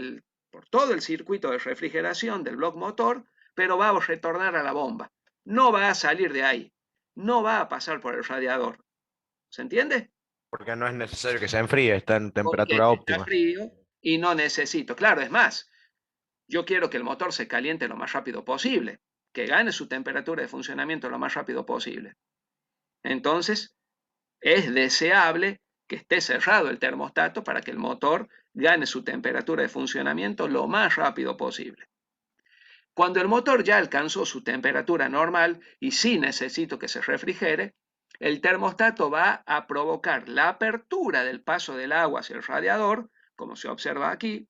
todo el circuito de refrigeración del bloque motor, pero va a retornar a la bomba. No va a salir de ahí, no va a pasar por el radiador. ¿Se entiende?
Porque no es necesario que se enfríe, está en
Porque
temperatura
está
óptima.
frío y no necesito. Claro, es más, Yo quiero que el motor se caliente lo más rápido posible, que gane su temperatura de funcionamiento lo más rápido posible. Entonces, es deseable que esté cerrado el termostato para que el motor gane su temperatura de funcionamiento lo más rápido posible. Cuando el motor ya alcanzó su temperatura normal y sí necesito que se refrigere, el termostato va a provocar la apertura del paso del agua hacia el radiador, como se observa aquí,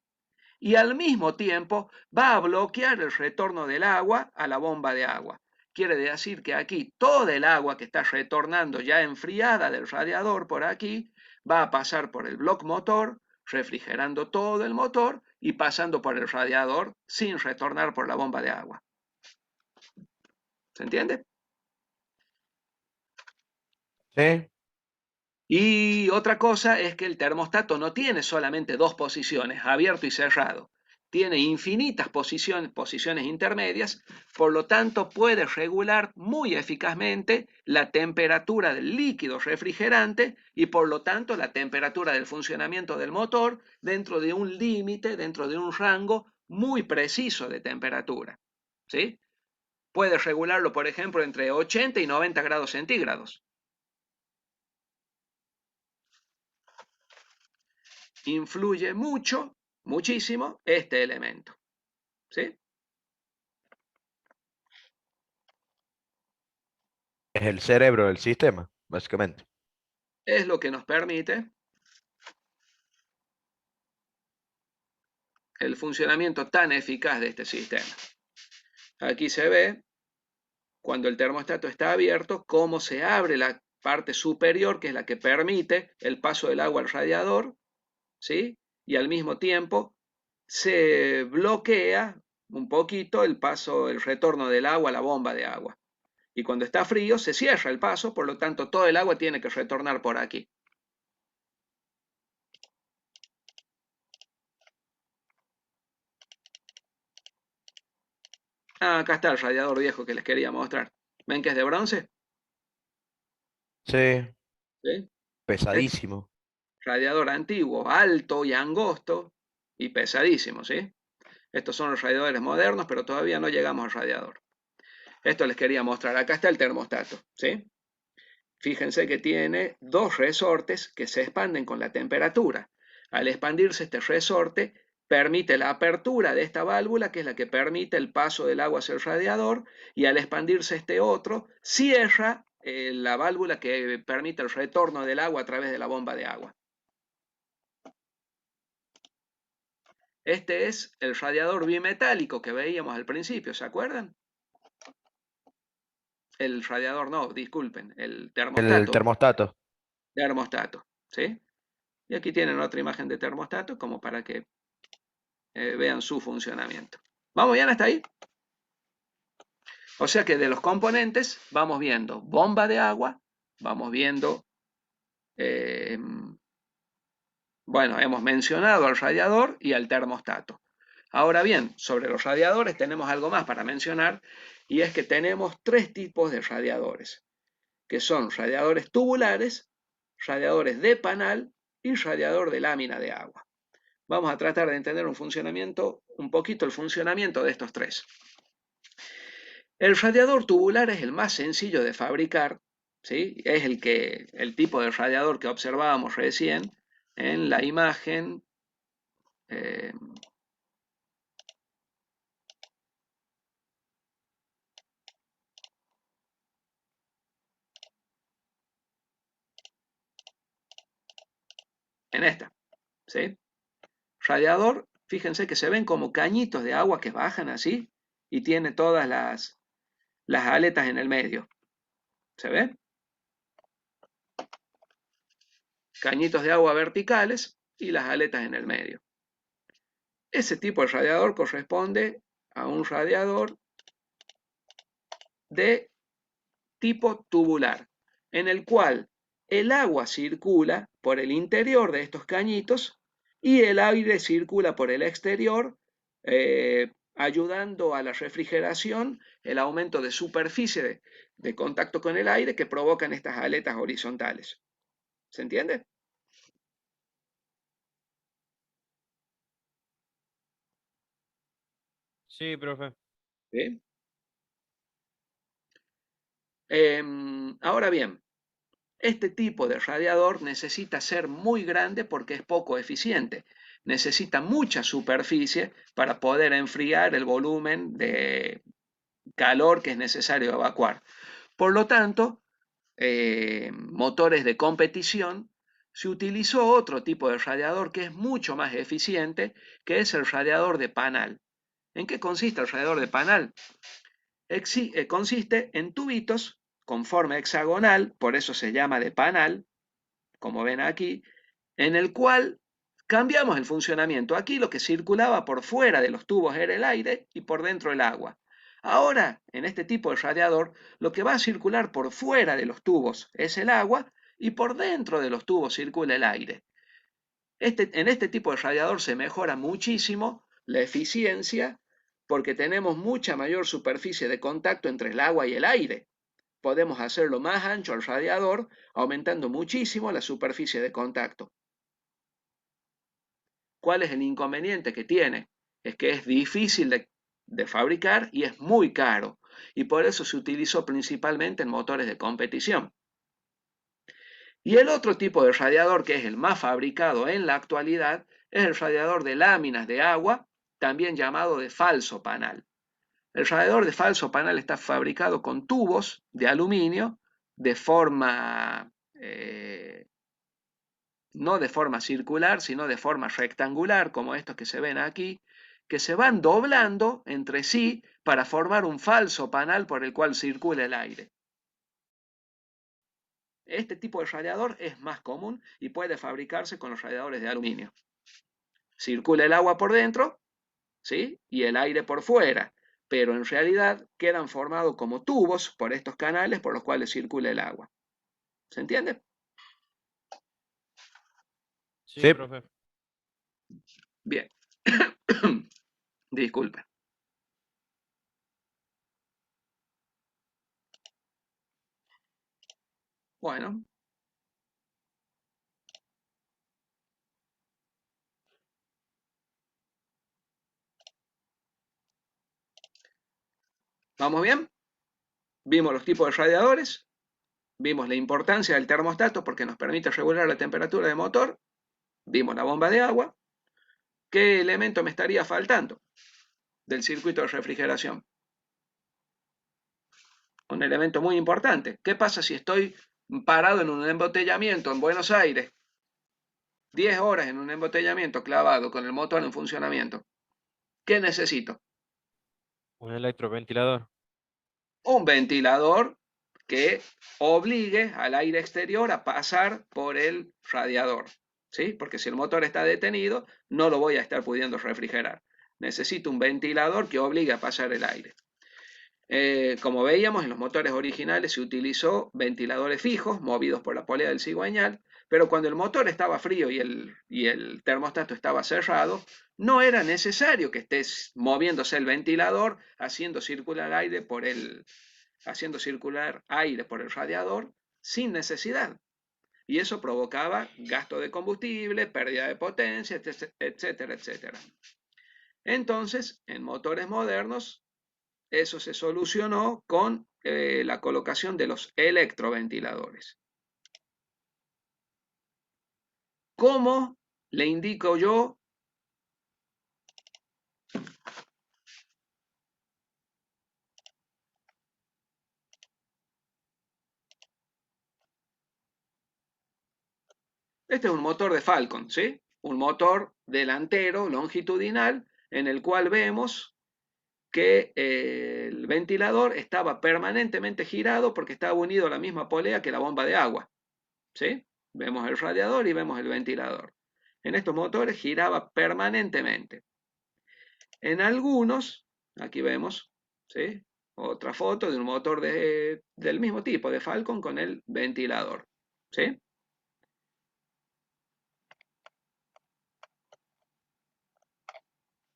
y al mismo tiempo va a bloquear el retorno del agua a la bomba de agua. Quiere decir que aquí toda el agua que está retornando ya enfriada del radiador por aquí va a pasar por el bloque motor, refrigerando todo el motor y pasando por el radiador sin retornar por la bomba de agua. ¿Se entiende?
Sí.
Y otra cosa es que el termostato no tiene solamente dos posiciones, abierto y cerrado. Tiene infinitas posiciones intermedias, por lo tanto puede regular muy eficazmente la temperatura del líquido refrigerante y por lo tanto la temperatura del funcionamiento del motor dentro de un límite, dentro de un rango muy preciso de temperatura. ¿Sí? Puede regularlo, por ejemplo, entre 80 y 90 grados centígrados. Influye mucho, muchísimo, este elemento. ¿Sí?
Es el cerebro del sistema, básicamente.
Es lo que nos permite el funcionamiento tan eficaz de este sistema. Aquí se ve, cuando el termostato está abierto, cómo se abre la parte superior, que es la que permite el paso del agua al radiador, ¿sí? Y al mismo tiempo se bloquea un poquito el paso, el retorno del agua a la bomba de agua. Y cuando está frío se cierra el paso, por lo tanto todo el agua tiene que retornar por aquí. Ah, acá está el radiador viejo que les quería mostrar. ¿Ven que es de bronce?
Sí,
¿Sí? Este
pesadísimo.
radiador antiguo, alto y angosto y pesadísimo, ¿sí? Estos son los radiadores modernos, pero todavía no llegamos al radiador. Esto les quería mostrar. Acá está el termostato, ¿sí? Fíjense que tiene dos resortes que se expanden con la temperatura. Al expandirse este resorte, permite la apertura de esta válvula, que es la que permite el paso del agua hacia el radiador, y al expandirse este otro, cierra la válvula que permite el retorno del agua a través de la bomba de agua. Este es el radiador bimetálico que veíamos al principio, ¿se acuerdan? El radiador no, disculpen, el
El
termostato.
termostato.
Termostato, ¿sí? Y aquí tienen otra imagen de termostato como para que vean su funcionamiento. ¿Vamos bien hasta ahí? O sea que de los componentes vamos viendo bomba de agua, vamos viendo, bueno, hemos mencionado al radiador y al termostato. Ahora bien, sobre los radiadores tenemos algo más para mencionar y es que tenemos tres tipos de radiadores, que son radiadores tubulares, radiadores de panal y radiador de lámina de agua. Vamos a tratar de entender un poquito el funcionamiento de estos tres. El radiador tubular es el más sencillo de fabricar, ¿sí? Es el tipo de radiador que observábamos recién en la imagen. Eh, en esta, ¿sí? Radiador, fíjense que se ven como cañitos de agua que bajan así y tiene todas las aletas en el medio. ¿Se ve? Cañitos de agua verticales y las aletas en el medio. Ese tipo de radiador corresponde a un radiador de tipo tubular, en el cual el agua circula por el interior de estos cañitos y el aire circula por el exterior, ayudando a la refrigeración, el aumento de superficie de contacto con el aire que provocan estas aletas horizontales. ¿Se entiende?
Sí, profe.
¿Sí? Ahora bien, este tipo de radiador necesita ser muy grande porque es poco eficiente. Necesita mucha superficie para poder enfriar el volumen de calor que es necesario evacuar. Por lo tanto, motores de competición, se utilizó otro tipo de radiador que es mucho más eficiente, que es el radiador de Panal. ¿En qué consiste el radiador de Panal? Consiste en tubitos con forma hexagonal, por eso se llama de Panal, como ven aquí, en el cual cambiamos el funcionamiento. Aquí lo que circulaba por fuera de los tubos era el aire y por dentro el agua. Ahora, en este tipo de radiador, lo que va a circular por fuera de los tubos es el agua y por dentro de los tubos circula el aire. En este tipo de radiador se mejora muchísimo la eficiencia porque tenemos mucha mayor superficie de contacto entre el agua y el aire. Podemos hacerlo más ancho al radiador, aumentando muchísimo la superficie de contacto. ¿Cuál es el inconveniente que tiene? Es que es difícil de fabricar y es muy caro, y por eso se utilizó principalmente en motores de competición. Y el otro tipo de radiador, que es el más fabricado en la actualidad, es el radiador de láminas de agua, también llamado de falso panal. El radiador de falso panal está fabricado con tubos de aluminio de forma, no de forma circular, sino de forma rectangular, como estos que se ven aquí, que se van doblando entre sí para formar un falso panal por el cual circula el aire. Este tipo de radiador es más común y puede fabricarse con los radiadores de aluminio. Circula el agua por dentro, ¿sí? Y el aire por fuera, pero en realidad quedan formados como tubos por estos canales por los cuales circula el agua. ¿Se entiende?
Sí,
Sí.
profe.
Bien. Disculpen. Bueno. ¿Vamos bien? Vimos los tipos de radiadores, vimos la importancia del termostato porque nos permite regular la temperatura del motor, vimos la bomba de agua. ¿Qué elemento me estaría faltando del circuito de refrigeración? Un elemento muy importante. ¿Qué pasa si estoy parado en un embotellamiento en Buenos Aires? 10 horas en un embotellamiento clavado con el motor en funcionamiento. ¿Qué necesito?
Un electroventilador.
Un ventilador que obligue al aire exterior a pasar por el radiador, ¿sí? Porque si el motor está detenido, no lo voy a estar pudiendo refrigerar. Necesito un ventilador que obligue a pasar el aire. Como veíamos, en los motores originales se utilizó ventiladores fijos movidos por la polea del cigüeñal, pero cuando el motor estaba frío y el termostato estaba cerrado, no era necesario que estés moviéndose el ventilador, haciendo circular aire por el radiador sin necesidad. Y eso provocaba gasto de combustible, pérdida de potencia, etcétera, etcétera. Entonces, en motores modernos, eso se solucionó con la colocación de los electroventiladores. ¿Cómo le indico yo? Este es un motor de Falcon, ¿sí? Un motor delantero longitudinal en el cual vemos que el ventilador estaba permanentemente girado porque estaba unido a la misma polea que la bomba de agua, ¿sí? Vemos el radiador y vemos el ventilador. En estos motores giraba permanentemente. En algunos, aquí vemos, ¿sí? Otra foto de un motor del mismo tipo, de Falcon, con el ventilador, ¿sí?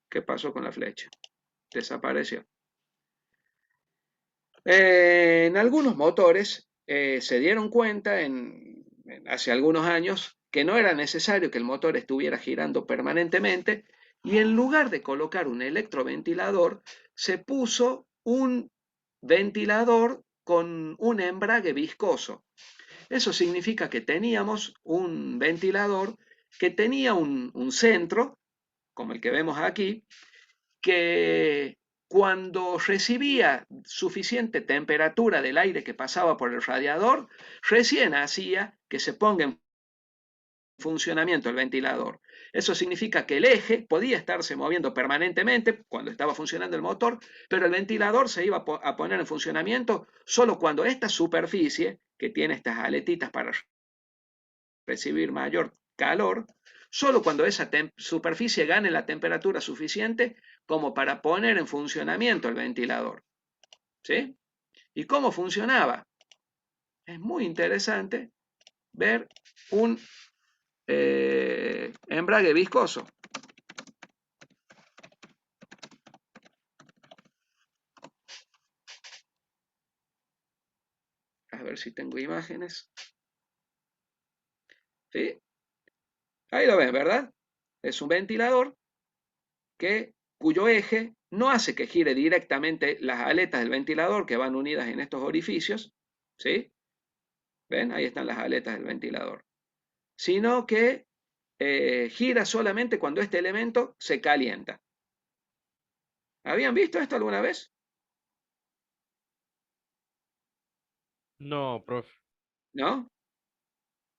¿Qué pasó con la flecha? Desapareció. En algunos motores se dieron cuenta hace algunos años que no era necesario que el motor estuviera girando permanentemente Y en lugar de colocar un electroventilador, se puso un ventilador con un embrague viscoso. Eso significa que teníamos un ventilador que tenía un centro, como el que vemos aquí, que cuando recibía suficiente temperatura del aire que pasaba por el radiador, recién hacía que se ponga en funcionamiento el ventilador. Eso significa que el eje podía estarse moviendo permanentemente cuando estaba funcionando el motor, pero el ventilador se iba a poner en funcionamiento solo cuando esta superficie, que tiene estas aletitas para recibir mayor calor, solo cuando esa superficie gane la temperatura suficiente como para poner en funcionamiento el ventilador. ¿Sí? ¿Y cómo funcionaba? Es muy interesante ver un embrague viscoso. A ver si tengo imágenes. ¿Sí? Ahí lo ven, ¿verdad? Es un ventilador cuyo eje no hace que gire directamente las aletas del ventilador que van unidas en estos orificios, ¿sí? ¿Ven? Ahí están las aletas del ventilador. Sino que gira solamente cuando este elemento se calienta. ¿Habían visto esto alguna vez?
No, profe.
¿No?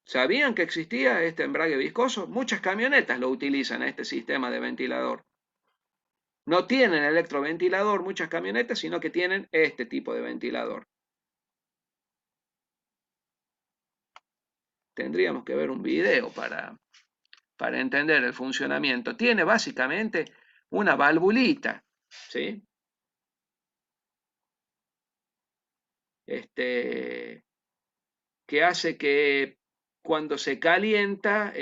¿Sabían que existía este embrague viscoso? Muchas camionetas lo utilizan, este sistema de ventilador. No tienen electroventilador muchas camionetas, sino que tienen este tipo de ventilador. Tendríamos que ver un video para entender el funcionamiento. Tiene básicamente una valvulita, ¿sí? Que hace que cuando se calienta,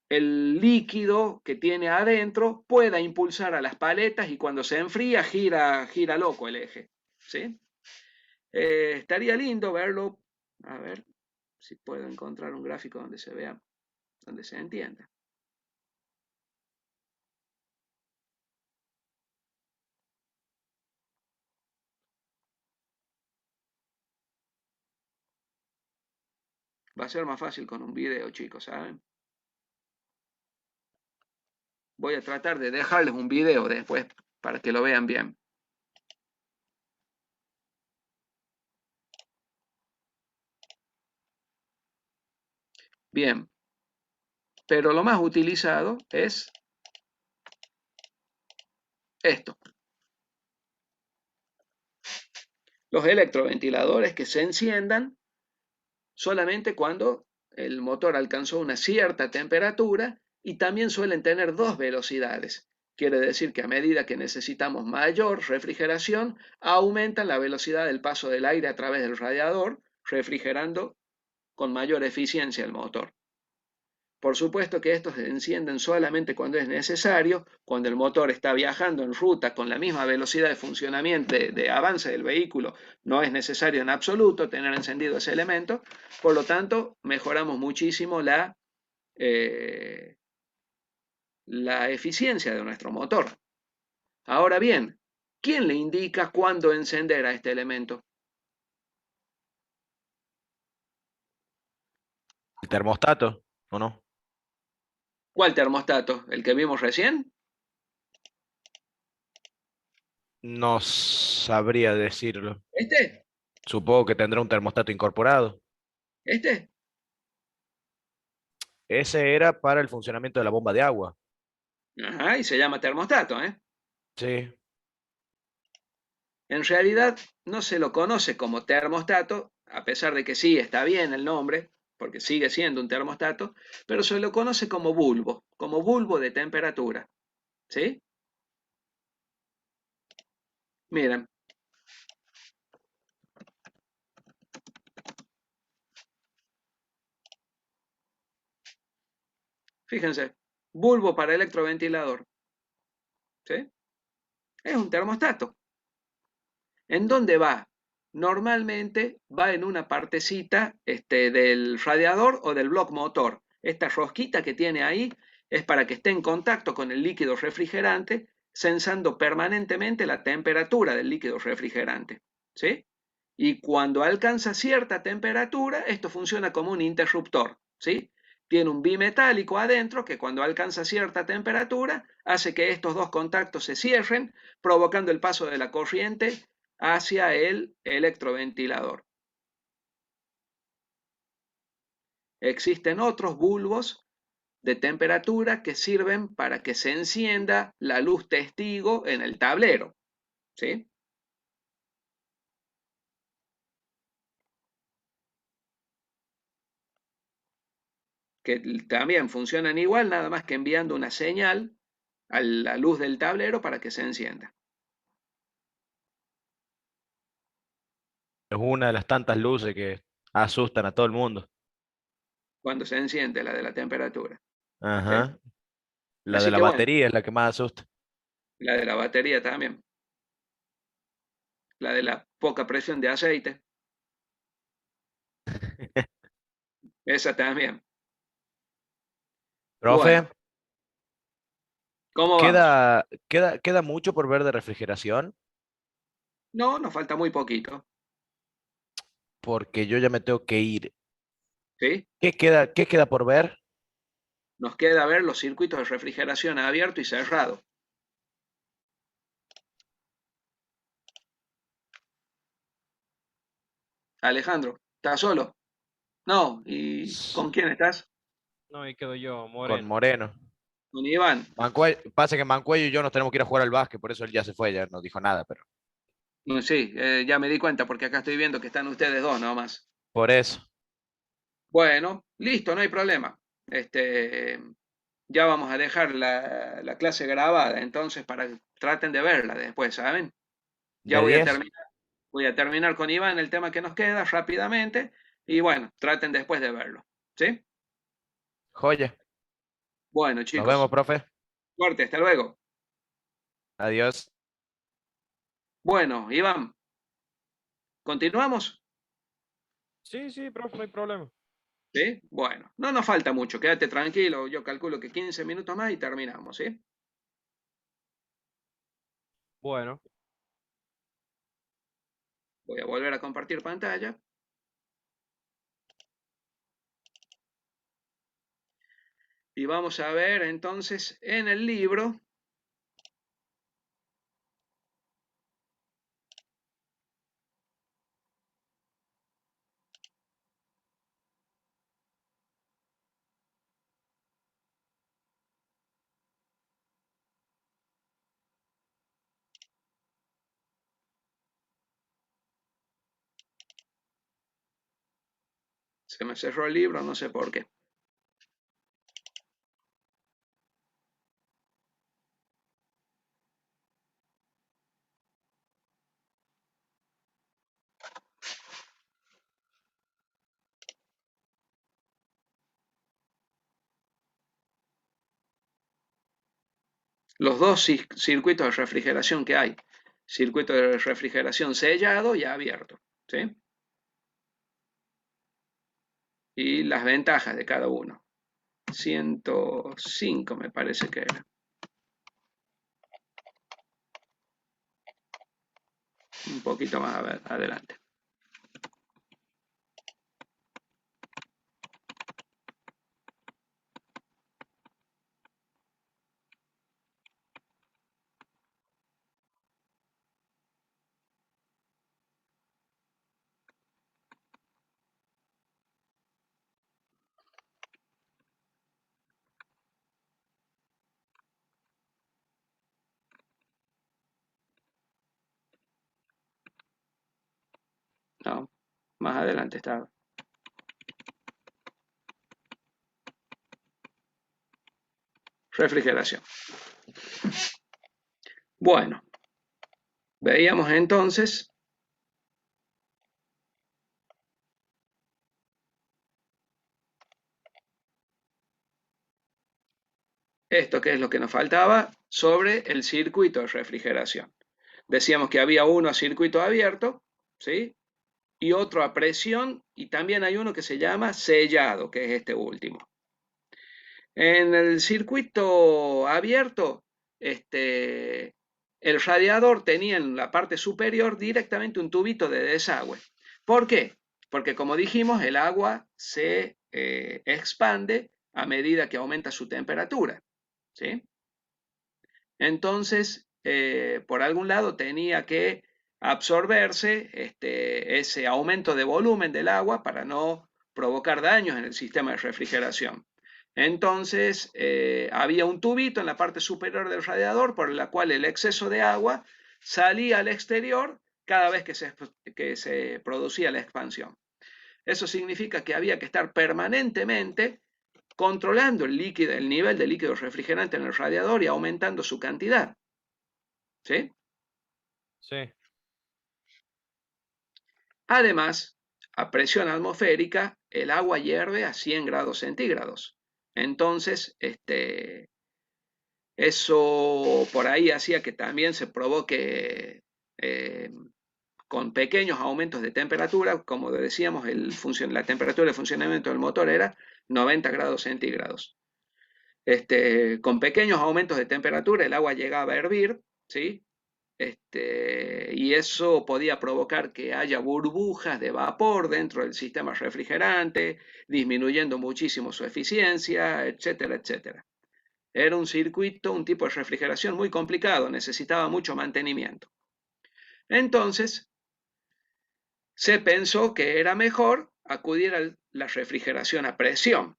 el líquido que tiene adentro pueda impulsar a las paletas y cuando se enfría gira loco el eje, ¿sí? Estaría lindo verlo, a ver si puedo encontrar un gráfico donde se vea, donde se entienda. Va a ser más fácil con un video, chicos, ¿saben? Voy a tratar de dejarles un video después para que lo vean bien. Bien, pero lo más utilizado es esto. Los electroventiladores que se enciendan solamente cuando el motor alcanzó una cierta temperatura y también suelen tener dos velocidades. Quiere decir que a medida que necesitamos mayor refrigeración, aumentan la velocidad del paso del aire a través del radiador, refrigerando con mayor eficiencia el motor. Por supuesto que estos se encienden solamente cuando es necesario, cuando el motor está viajando en ruta con la misma velocidad de funcionamiento, de avance del vehículo, no es necesario en absoluto tener encendido ese elemento, por lo tanto mejoramos muchísimo la eficiencia de nuestro motor. Ahora bien, ¿quién le indica cuándo encender a este elemento?
¿El termostato o no?
¿Cuál termostato? ¿El que vimos recién?
No sabría decirlo.
¿Este?
Supongo que tendrá un termostato incorporado.
¿Este?
Ese era para el funcionamiento de la bomba de agua.
Ajá, y se llama termostato, ¿eh?
Sí.
En realidad no se lo conoce como termostato, a pesar de que sí está bien el nombre, porque sigue siendo un termostato, pero se lo conoce como bulbo de temperatura. ¿Sí? Miren, fíjense, bulbo para electroventilador. ¿Sí? Es un termostato. ¿En dónde va? Normalmente va en una partecita del radiador o del bloque motor. Esta rosquita que tiene ahí es para que esté en contacto con el líquido refrigerante, sensando permanentemente la temperatura del líquido refrigerante, ¿sí? Y cuando alcanza cierta temperatura, esto funciona como un interruptor, ¿sí? Tiene un bimetálico adentro que cuando alcanza cierta temperatura hace que estos dos contactos se cierren, provocando el paso de la corriente hacia el electroventilador. Existen otros bulbos de temperatura que sirven para que se encienda la luz testigo en el tablero, ¿sí? Que también funcionan igual, nada más que enviando una señal a la luz del tablero para que se encienda.
Es una de las tantas luces que asustan a todo el mundo.
Cuando se enciende la de la temperatura, ¿sí?
Ajá. La de
Así
la
que bueno,
batería es la que más asusta.
la de la batería también, la de la poca presión de aceite, esa también.
Profe,
Bueno, ¿cómo vamos?
queda mucho por ver de refrigeración,
No, nos falta muy poquito,
porque yo ya me tengo que ir.
¿sí?
Qué queda por ver?
Nos queda ver los circuitos de refrigeración abierto y cerrado. Alejandro, ¿estás solo? No, ¿y con quién estás?
No, ahí quedo yo,
Con
Moreno.
Moreno.
Con Iván.
Pasa que Mancuello y yo nos tenemos que ir a jugar al básquet, por eso él ya se fue, ya no dijo nada, pero
Sí, ya me di cuenta porque acá estoy viendo que están ustedes dos nomás.
por eso.
Bueno, listo, no hay problema. Ya vamos a dejar la clase grabada, entonces para que traten de verla después, ¿saben? Ya
De 10,
voy a terminar con Iván el tema que nos queda rápidamente y bueno, traten después de verlo, ¿sí?
joya.
Bueno,
Nos vemos,
chicos,
profe.
suerte, hasta luego.
Adiós.
Bueno, Iván, ¿continuamos?
Sí, sí, profe, no hay problema.
¿Sí? Bueno, no nos falta mucho, quédate tranquilo, yo calculo que 15 minutos más y terminamos, ¿sí?
Bueno,
Voy a volver a compartir pantalla. Y vamos a ver entonces en el libro se me cerró el libro, no sé por qué. Los dos circuitos de refrigeración que hay, circuito de refrigeración sellado y abierto, ¿sí? Y las ventajas de cada uno. 105 me parece que era. Un poquito más adelante. No, más adelante estaba. Refrigeración. Bueno, veíamos entonces esto que es lo que nos faltaba sobre el circuito de refrigeración. Decíamos que había uno a circuito abierto, ¿sí? Y otro a presión, y también hay uno que se llama sellado, que es este último. En el circuito abierto, el radiador tenía en la parte superior directamente un tubito de desagüe. ¿Por qué? Porque como dijimos, el agua se expande a medida que aumenta su temperatura, ¿sí? Entonces, por algún lado tenía que absorberse ese aumento de volumen del agua para no provocar daños en el sistema de refrigeración. Entonces, había un tubito en la parte superior del radiador por la cual el exceso de agua salía al exterior cada vez que se producía la expansión. Eso significa que había que estar permanentemente controlando el nivel de líquido refrigerante en el radiador y aumentando su cantidad. ¿Sí?
Sí.
Además, a presión atmosférica, el agua hierve a 100 grados centígrados. Entonces, eso por ahí hacía que también se provoque con pequeños aumentos de temperatura, como decíamos, la temperatura de funcionamiento del motor era 90 grados centígrados. Con pequeños aumentos de temperatura el agua llegaba a hervir, ¿sí? Y eso podía provocar que haya burbujas de vapor dentro del sistema refrigerante, disminuyendo muchísimo su eficiencia, etcétera, etcétera. Era un circuito, un tipo de refrigeración muy complicado, necesitaba mucho mantenimiento. Entonces, se pensó que era mejor acudir a la refrigeración a presión,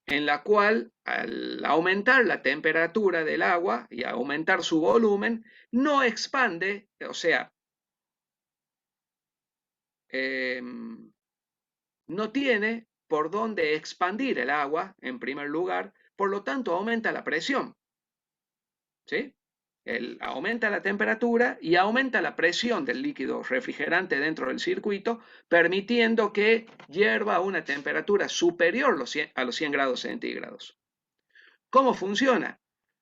en la cual al aumentar la temperatura del agua y aumentar su volumen, no expande, o sea, no tiene por dónde expandir el agua, en primer lugar, por lo tanto aumenta la presión. ¿Sí? Aumenta la temperatura y aumenta la presión del líquido refrigerante dentro del circuito, permitiendo que hierva a una temperatura superior a los 100 grados centígrados. ¿Cómo funciona?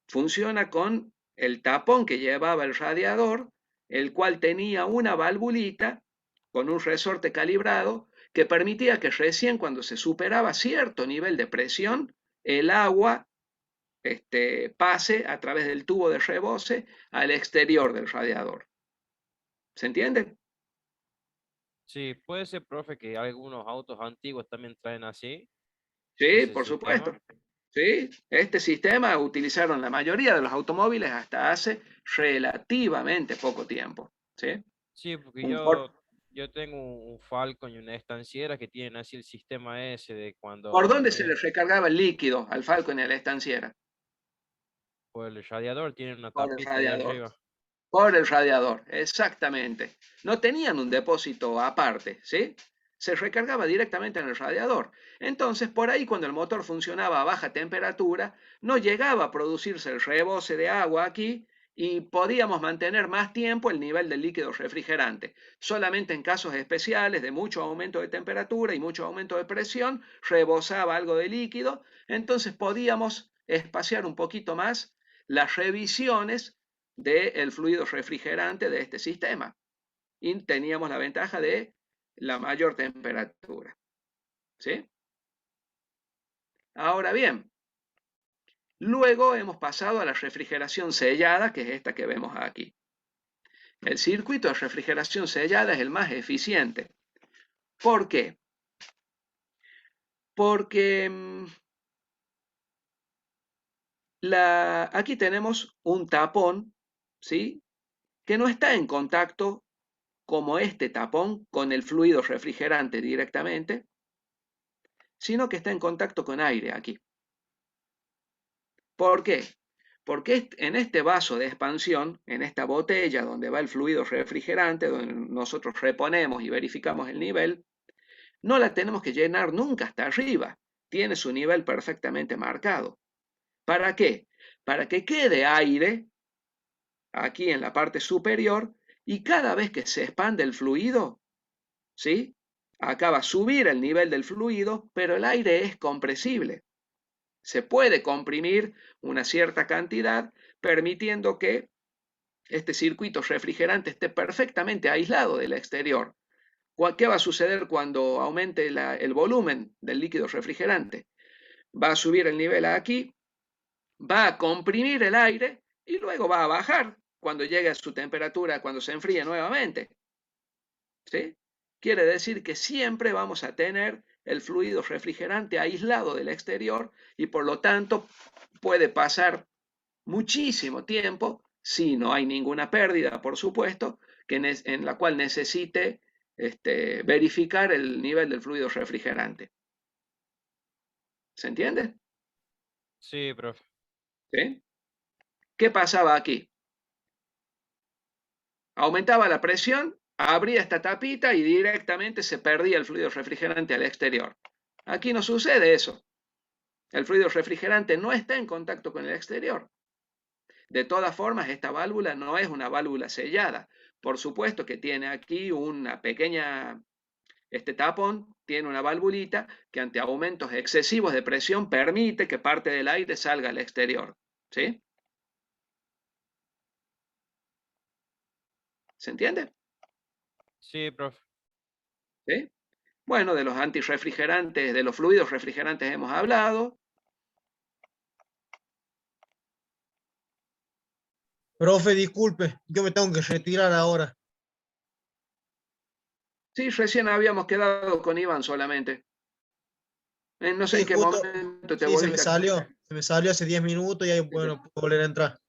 Funciona con el tapón que llevaba el radiador, el cual tenía una valvulita con un resorte calibrado que permitía que recién cuando se superaba cierto nivel de presión, el agua pase a través del tubo de rebose al exterior del radiador. ¿Se entiende?
Sí, puede ser, profe, que algunos autos antiguos también traen así
Sí,
ese
por supuesto.
sistema.
¿Sí? Este sistema utilizaron la mayoría de los automóviles hasta hace relativamente poco tiempo. ¿Sí?
Sí, porque
Un Ford.
yo tengo un Falcon y una estanciera que tienen así el sistema ese de
¿Por
cuando
dónde se le recargaba el líquido al Falcon y a la estanciera?
por el radiador tienen una
Por el
tapita ahí
radiador.
arriba.
Por el radiador, exactamente. No tenían un depósito aparte, ¿sí? Se recargaba directamente en el radiador. Entonces, por ahí cuando el motor funcionaba a baja temperatura, no llegaba a producirse el rebose de agua aquí y podíamos mantener más tiempo el nivel del líquido refrigerante. Solamente en casos especiales de mucho aumento de temperatura y mucho aumento de presión, rebosaba algo de líquido, entonces podíamos espaciar un poquito más las revisiones del fluido refrigerante de este sistema. Y teníamos la ventaja de la mayor temperatura. ¿Sí? Ahora bien, luego hemos pasado a la refrigeración sellada, que es esta que vemos aquí. El circuito de refrigeración sellada es el más eficiente. ¿Por qué? Porque aquí tenemos un tapón, ¿sí? Que no está en contacto como este tapón con el fluido refrigerante directamente, sino que está en contacto con aire aquí. ¿Por qué? Porque en este vaso de expansión, en esta botella donde va el fluido refrigerante, donde nosotros reponemos y verificamos el nivel, no la tenemos que llenar nunca hasta arriba. Tiene su nivel perfectamente marcado. ¿Para qué? Para que quede aire aquí en la parte superior y cada vez que se expande el fluido, ¿sí? Acá va a subir el nivel del fluido, pero el aire es compresible. Se puede comprimir una cierta cantidad, permitiendo que este circuito refrigerante esté perfectamente aislado del exterior. ¿Qué va a suceder cuando aumente el volumen del líquido refrigerante? va a subir el nivel aquí, va a comprimir el aire y luego va a bajar cuando llegue a su temperatura, cuando se enfríe nuevamente. ¿Sí? Quiere decir que siempre vamos a tener el fluido refrigerante aislado del exterior y por lo tanto puede pasar muchísimo tiempo, si no hay ninguna pérdida, por supuesto, en la cual necesite verificar el nivel del fluido refrigerante. ¿Se entiende?
Sí, profe.
¿Sí? ¿Qué pasaba aquí? Aumentaba la presión, abría esta tapita y directamente se perdía el fluido refrigerante al exterior. Aquí no sucede eso. El fluido refrigerante no está en contacto con el exterior. De todas formas, esta válvula no es una válvula sellada. Por supuesto que tiene aquí una pequeña, este tapón tiene una valvulita que ante aumentos excesivos de presión permite que parte del aire salga al exterior. ¿Sí? ¿Se entiende?
Sí, profe.
¿Sí? Bueno, de los antirrefrigerantes, de los fluidos refrigerantes hemos hablado.
Profe, disculpe, yo me tengo que retirar ahora.
Sí, recién habíamos quedado con Iván solamente. No sé
Sí,
en qué
justo,
momento te
sí,
volviste a...
se me salió hace 10 minutos y ahí, bueno, puedo volver a entrar.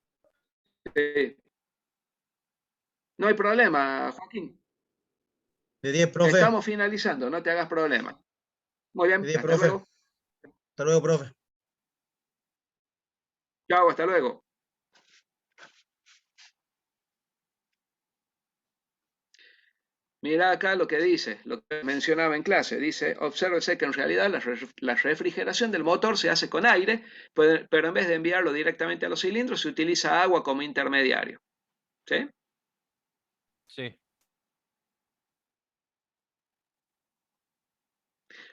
No hay problema, Joaquín.
De 10, profe,
Estamos finalizando, no te hagas problema. Muy
de
bien,
10,
hasta
profe.
luego.
Hasta luego, profe.
Chao, hasta luego. Mira acá lo que dice, lo que mencionaba en clase. Dice, obsérvese que en realidad la refrigeración del motor se hace con aire, pero en vez de enviarlo directamente a los cilindros, se utiliza agua como intermediario. ¿Sí?
Sí.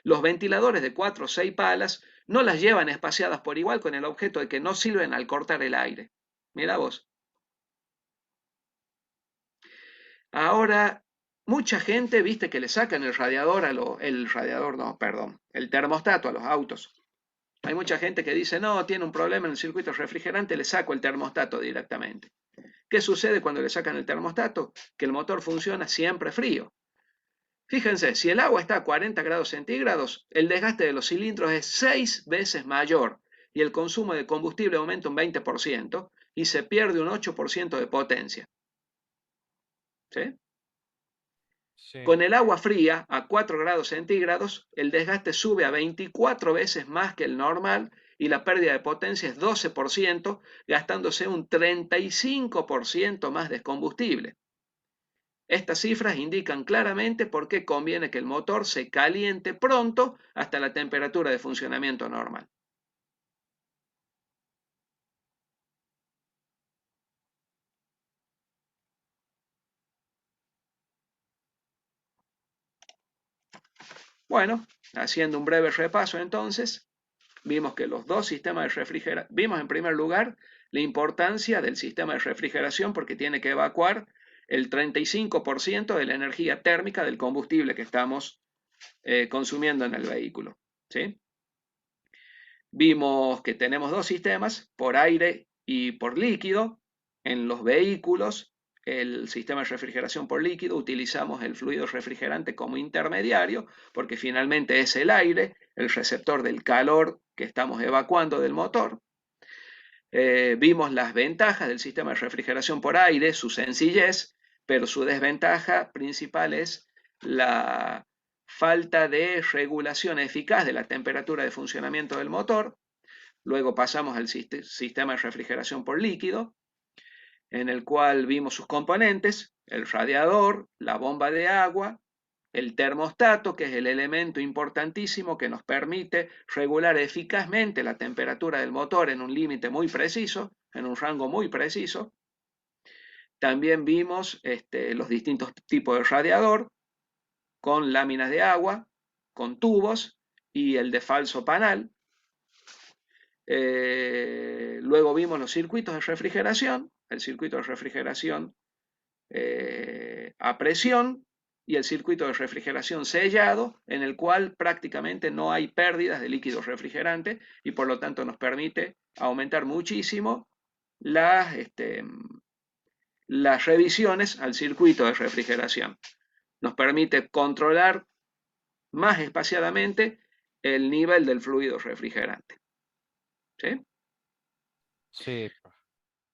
Los ventiladores de 4 o 6 palas no las llevan espaciadas por igual con el objeto de que no sirven al cortar el aire. Mira vos. Ahora, mucha gente, viste, que le sacan el radiador el radiador, no, perdón, el termostato a los autos. Hay mucha gente que dice, no, tiene un problema en el circuito refrigerante, le saco el termostato directamente. ¿Qué sucede cuando le sacan el termostato? Que el motor funciona siempre frío. Fíjense, si el agua está a 40 grados centígrados, el desgaste de los cilindros es 6 veces mayor y el consumo de combustible aumenta un 20% y se pierde un 8% de potencia. ¿Sí?
Sí.
Con el agua fría a 4 grados centígrados, el desgaste sube a 24 veces más que el normal y la pérdida de potencia es 12%, gastándose un 35% más de combustible. Estas cifras indican claramente por qué conviene que el motor se caliente pronto hasta la temperatura de funcionamiento normal. Bueno, haciendo un breve repaso entonces, vimos que los dos sistemas de refrigeración, vimos en primer lugar la importancia del sistema de refrigeración porque tiene que evacuar el 35% de la energía térmica del combustible que estamos consumiendo en el vehículo. ¿Sí? Vimos que tenemos dos sistemas, por aire y por líquido. En los vehículos, el sistema de refrigeración por líquido, utilizamos el fluido refrigerante como intermediario, porque finalmente es el aire, el receptor del calor que estamos evacuando del motor. Vimos las ventajas del sistema de refrigeración por aire, su sencillez, pero su desventaja principal es la falta de regulación eficaz de la temperatura de funcionamiento del motor. Luego pasamos al sistema de refrigeración por líquido, en el cual vimos sus componentes, el radiador, la bomba de agua, el termostato, que es el elemento importantísimo que nos permite regular eficazmente la temperatura del motor en un límite muy preciso, en un rango muy preciso. También vimos los distintos tipos de radiador, con láminas de agua, con tubos y el de falso panal. Luego vimos los circuitos de refrigeración, el circuito de refrigeración a presión, y el circuito de refrigeración sellado, en el cual prácticamente no hay pérdidas de líquido refrigerante y por lo tanto nos permite aumentar muchísimo las revisiones al circuito de refrigeración. Nos permite controlar más espaciadamente el nivel del fluido refrigerante. ¿Sí?
Sí,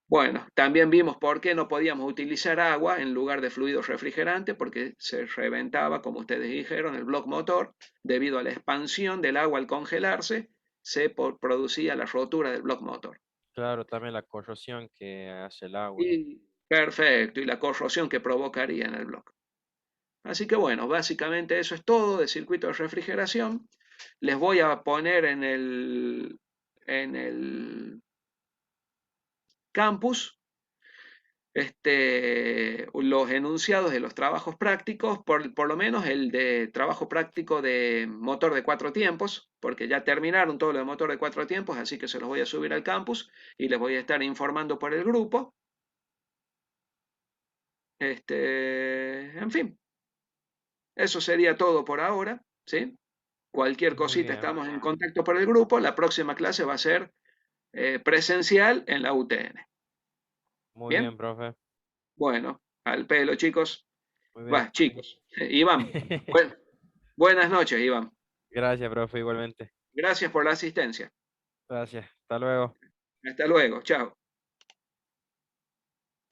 Bueno, también vimos por qué no podíamos utilizar agua en lugar de fluido refrigerante, porque se reventaba, como ustedes dijeron, el bloque motor. Debido a la expansión del agua al congelarse, se producía la rotura del bloque motor.
claro, también la corrosión que hace el agua.
Y perfecto, y la corrosión que provocaría en el bloque. Así que bueno, básicamente eso es todo de circuito de refrigeración. Les voy a poner en el campus los enunciados de los trabajos prácticos, por lo menos el de trabajo práctico de motor de 4 tiempos, porque ya terminaron todo lo de motor de 4 tiempos, así que se los voy a subir al campus y les voy a estar informando por el grupo. En fin, eso sería todo por ahora, ¿sí? Cualquier
Muy
cosita
bien,
estamos en contacto por el grupo. La próxima clase va a ser presencial en la UTN.
muy
¿Bien?
bien, profe.
Bueno, al pelo, chicos.
Muy bien.
Va, chicos. Iván, buenas noches, Iván.
Gracias, profe, igualmente.
Gracias por la asistencia.
Gracias. Hasta luego.
Hasta luego. Chao.